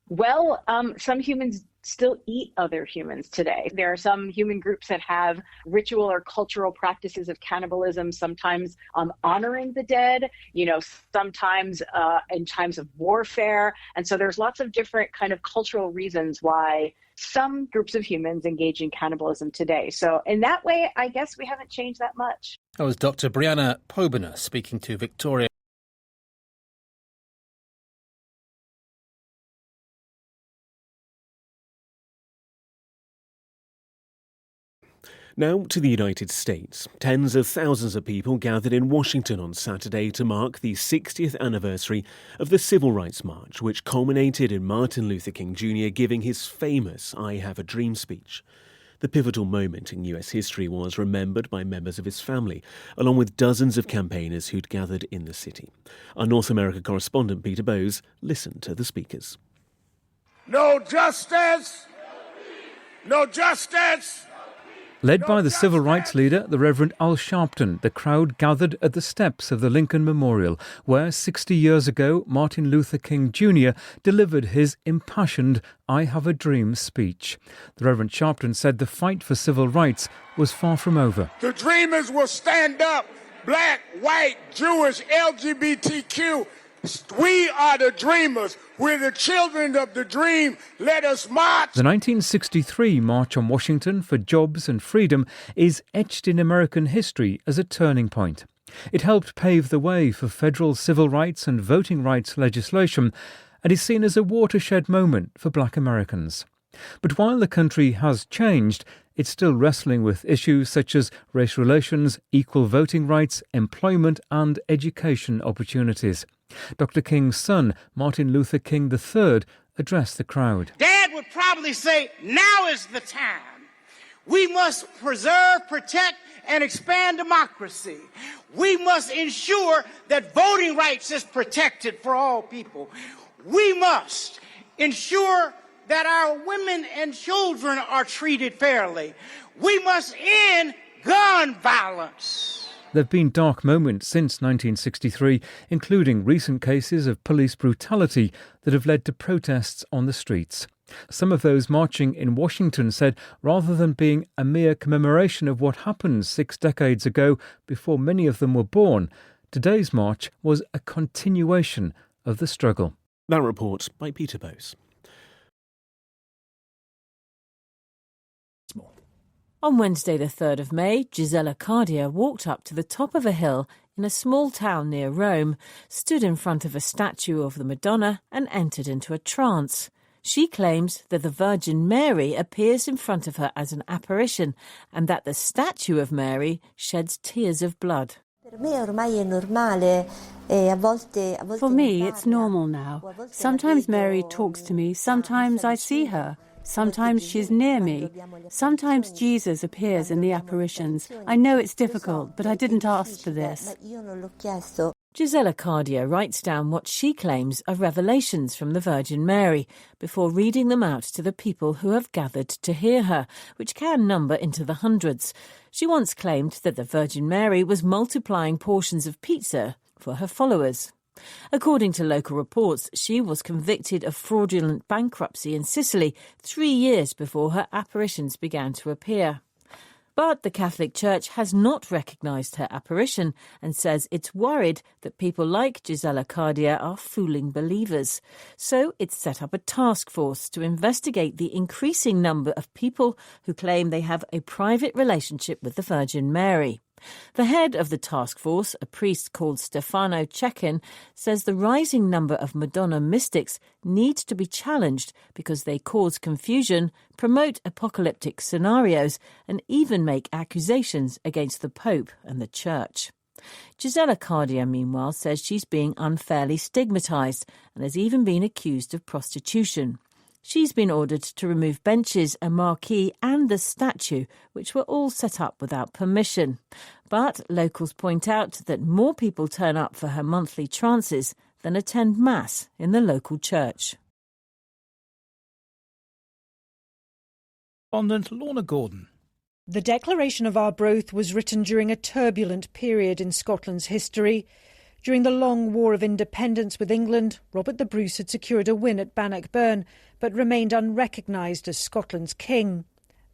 Well, some humans still eat other humans today. There are some human groups that have ritual or cultural practices of cannibalism, sometimes honoring the dead, sometimes in times of warfare. And so there's lots of different kind of cultural reasons why some groups of humans engage in cannibalism today. So in that way, I guess we haven't changed that much. That was Dr. Brianna Pobener speaking to Victoria. Now to the United States. Tens of thousands of people gathered in Washington on Saturday to mark the 60th anniversary of the Civil Rights March, which culminated in Martin Luther King Jr. giving his famous I Have a Dream speech. The pivotal moment in US history was remembered by members of his family, along with dozens of campaigners who'd gathered in the city. Our North America correspondent Peter Bowes listened to the speakers. No justice! No justice! Led by the civil rights leader, the Reverend Al Sharpton, the crowd gathered at the steps of the Lincoln Memorial, where 60 years ago Martin Luther King Jr. delivered his impassioned I Have a Dream speech. The Reverend Sharpton said the fight for civil rights was far from over. The dreamers will stand up. Black, white, Jewish, LGBTQ. We are the dreamers. We're the children of the dream. Let us march. The 1963 March on Washington for Jobs and Freedom is etched in American history as a turning point. It helped pave the way for federal civil rights and voting rights legislation and is seen as a watershed moment for Black Americans. But while the country has changed, it's still wrestling with issues such as race relations, equal voting rights, employment and education opportunities. Dr. King's son, Martin Luther King III, addressed the crowd. Dad would probably say, now is the time. We must preserve, protect, and expand democracy. We must ensure that voting rights is protected for all people. We must ensure that our women and children are treated fairly. We must end gun violence. There have been dark moments since 1963, including recent cases of police brutality that have led to protests on the streets. Some of those marching in Washington said rather than being a mere commemoration of what happened 6 decades ago before many of them were born, today's march was a continuation of the struggle. That report by Peter Bowes. On Wednesday the 3rd of May, Gisela Cardia walked up to the top of a hill in a small town near Rome, stood in front of a statue of the Madonna and entered into a trance. She claims that the Virgin Mary appears in front of her as an apparition and that the statue of Mary sheds tears of blood. For me, it's normal now. Sometimes Mary talks to me, sometimes I see her. Sometimes she's near me. Sometimes Jesus appears in the apparitions. I know it's difficult, but I didn't ask for this. Gisela Cardia writes down what she claims are revelations from the Virgin Mary before reading them out to the people who have gathered to hear her, which can number into the hundreds. She once claimed that the Virgin Mary was multiplying portions of pizza for her followers. According to local reports, she was convicted of fraudulent bankruptcy in Sicily 3 years before her apparitions began to appear. But the Catholic Church has not recognised her apparition and says it's worried that people like Gisela Cardia are fooling believers. So it's set up a task force to investigate the increasing number of people who claim they have a private relationship with the Virgin Mary. The head of the task force, a priest called Stefano Cecchin, says the rising number of Madonna mystics need to be challenged because they cause confusion, promote apocalyptic scenarios, and even make accusations against the Pope and the Church. Gisela Cardia, meanwhile, says she's being unfairly stigmatised and has even been accused of prostitution. She's been ordered to remove benches, a marquee and the statue, which were all set up without permission. But locals point out that more people turn up for her monthly trances than attend Mass in the local church. Correspondent Lorna Gordon. The Declaration of Arbroath was written during a turbulent period in Scotland's history. During the long War of Independence with England, Robert the Bruce had secured a win at Bannockburn, but remained unrecognised as Scotland's king.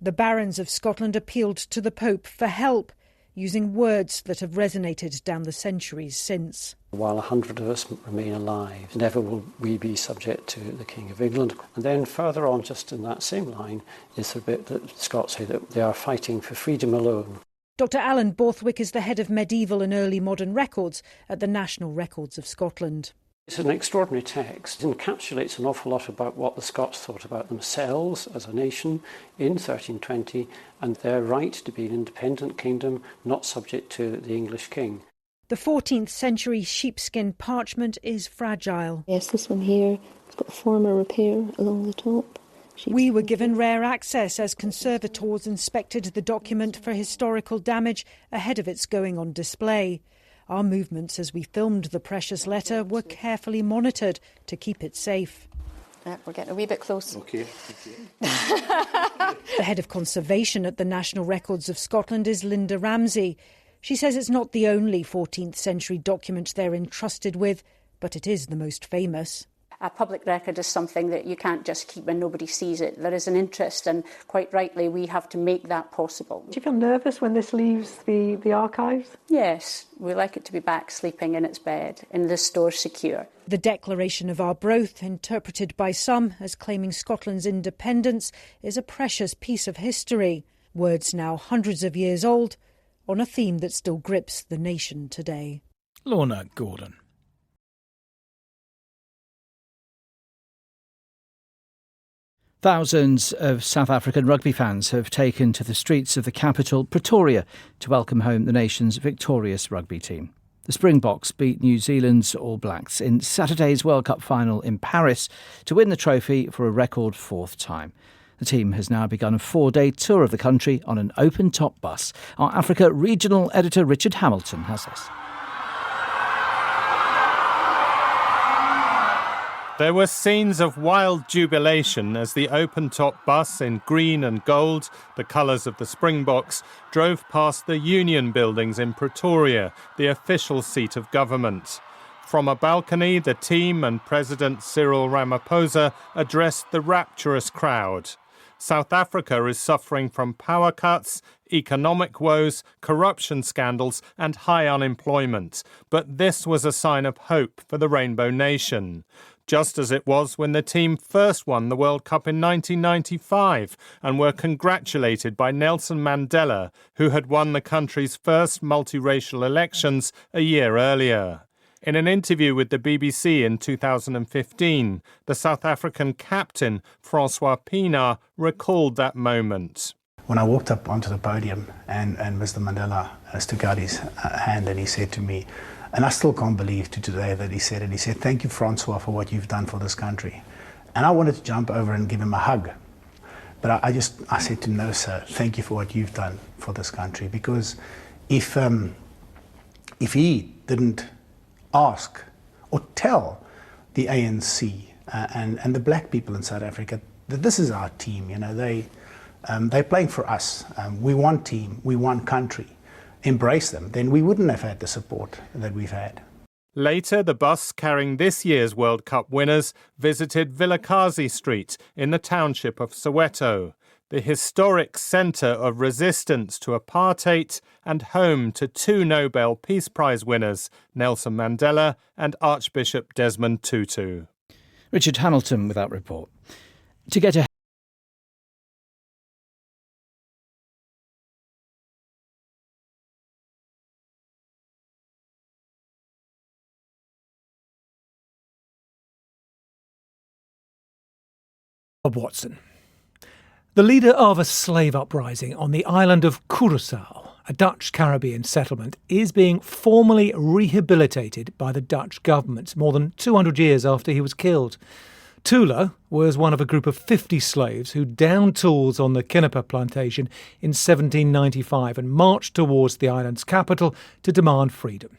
The barons of Scotland appealed to the Pope for help, using words that have resonated down the centuries since. While 100 of us remain alive, never will we be subject to the King of England. And then further on, just in that same line, is the bit that Scots say that they are fighting for freedom alone. Dr Alan Borthwick is the head of medieval and early modern records at the National Records of Scotland. It's an extraordinary text. It encapsulates an awful lot about what the Scots thought about themselves as a nation in 1320 and their right to be an independent kingdom, not subject to the English king. The 14th century sheepskin parchment is fragile. Yes, this one here has got former repair along the top. We were given rare access as conservators inspected the document for historical damage ahead of its going on display. Our movements as we filmed the precious letter were carefully monitored to keep it safe. Yeah, we're getting a wee bit close. OK. The head of conservation at the National Records of Scotland is Linda Ramsey. She says it's not the only 14th century document they're entrusted with, but it is the most famous. A public record is something that you can't just keep when nobody sees it. There is an interest, and quite rightly we have to make that possible. Do you feel nervous when this leaves the archives? Yes, we like it to be back sleeping in its bed, in the store secure. The Declaration of Arbroath, interpreted by some as claiming Scotland's independence, is a precious piece of history. Words now hundreds of years old, on a theme that still grips the nation today. Lorna Gordon. Thousands of South African rugby fans have taken to the streets of the capital, Pretoria, to welcome home the nation's victorious rugby team. The Springboks beat New Zealand's All Blacks in Saturday's World Cup final in Paris to win the trophy for a record fourth time. The team has now begun a 4-day tour of the country on an open-top bus. Our Africa regional editor Richard Hamilton has this. There were scenes of wild jubilation as the open-top bus in green and gold, the colours of the Springboks, drove past the Union buildings in Pretoria, the official seat of government. From a balcony, the team and President Cyril Ramaphosa addressed the rapturous crowd. South Africa is suffering from power cuts, economic woes, corruption scandals and high unemployment. But this was a sign of hope for the Rainbow Nation. Just as it was when the team first won the World Cup in 1995 and were congratulated by Nelson Mandela, who had won the country's first multiracial elections a year earlier. In an interview with the BBC in 2015, the South African captain, Francois Pienaar, recalled that moment. When I walked up onto the podium and Mr. Mandela stuck out his hand and he said to me, and I still can't believe to today that he said it. He said, "Thank you, Francois, for what you've done for this country." And I wanted to jump over and give him a hug. But I said to him, "No, sir, thank you for what you've done for this country." Because if he didn't ask or tell the ANC and the black people in South Africa that this is our team, they're playing for us. We want team, we want country. Embrace them, then we wouldn't have had the support that we've had. Later, the bus carrying this year's World Cup winners visited Vilakazi Street in the township of Soweto, the historic centre of resistance to apartheid and home to two Nobel Peace Prize winners, Nelson Mandela and Archbishop Desmond Tutu. Richard Hamilton with that report. To get a Bob Watson. The leader of a slave uprising on the island of Curaçao, a Dutch Caribbean settlement, is being formally rehabilitated by the Dutch government more than 200 years after he was killed. Tula was one of a group of 50 slaves who downed tools on the Kinaper plantation in 1795 and marched towards the island's capital to demand freedom.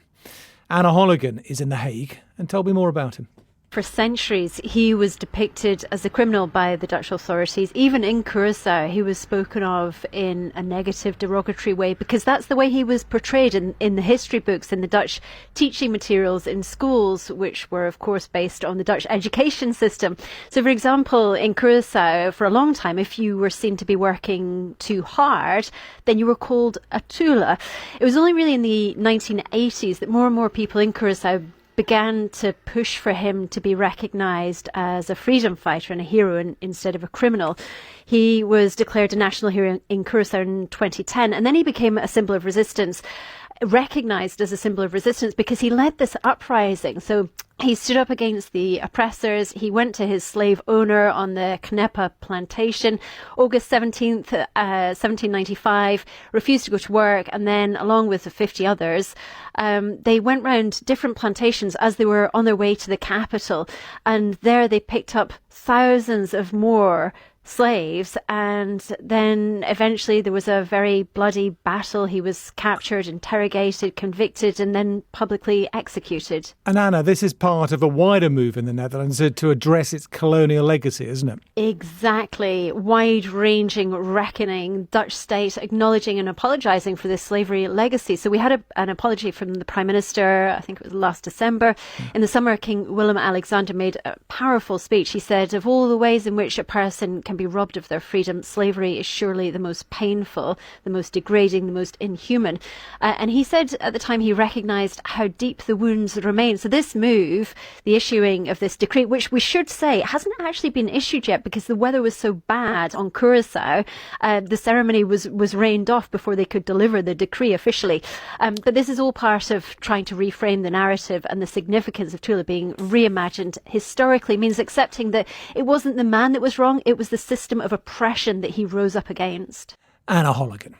Anna Holligan is in The Hague and told me more about him. For centuries, he was depicted as a criminal by the Dutch authorities. Even in Curaçao, he was spoken of in a negative, derogatory way, because that's the way he was portrayed in the history books, in the Dutch teaching materials in schools, which were, of course, based on the Dutch education system. So, for example, in Curaçao, for a long time, if you were seen to be working too hard, then you were called a tula. It was only really in the 1980s that more and more people in Curaçao began to push for him to be recognised as a freedom fighter and a hero instead of a criminal. He was declared a national hero in Curaçao in 2010, and then he became a symbol of resistance, recognised as a symbol of resistance because he led this uprising. So he stood up against the oppressors. He went to his slave owner on the Canepa plantation, August 17th, 1795, refused to go to work, and then, along with the 50 others, they went round different plantations as they were on their way to the capital, and there they picked up thousands of more slaves, and then eventually there was a very bloody battle. He was captured, interrogated, convicted, and then publicly executed. And Anna, this is part of a wider move in the Netherlands to address its colonial legacy, isn't it? Exactly. Wide-ranging reckoning, Dutch state acknowledging and apologising for this slavery legacy. So we had an apology from the Prime Minister, I think it was last December. In the summer, King Willem-Alexander made a powerful speech. He said, of all the ways in which a person can be robbed of their freedom, slavery is surely the most painful, the most degrading, the most inhuman. And he said at the time he recognised how deep the wounds remain. So this move, the issuing of this decree, which we should say hasn't actually been issued yet because the weather was so bad on Curaçao, the ceremony was rained off before they could deliver the decree officially. But this is all part of trying to reframe the narrative, and the significance of Tula being reimagined historically means accepting that it wasn't the man that was wrong, it was the system of oppression that he rose up against. Anna Holligan.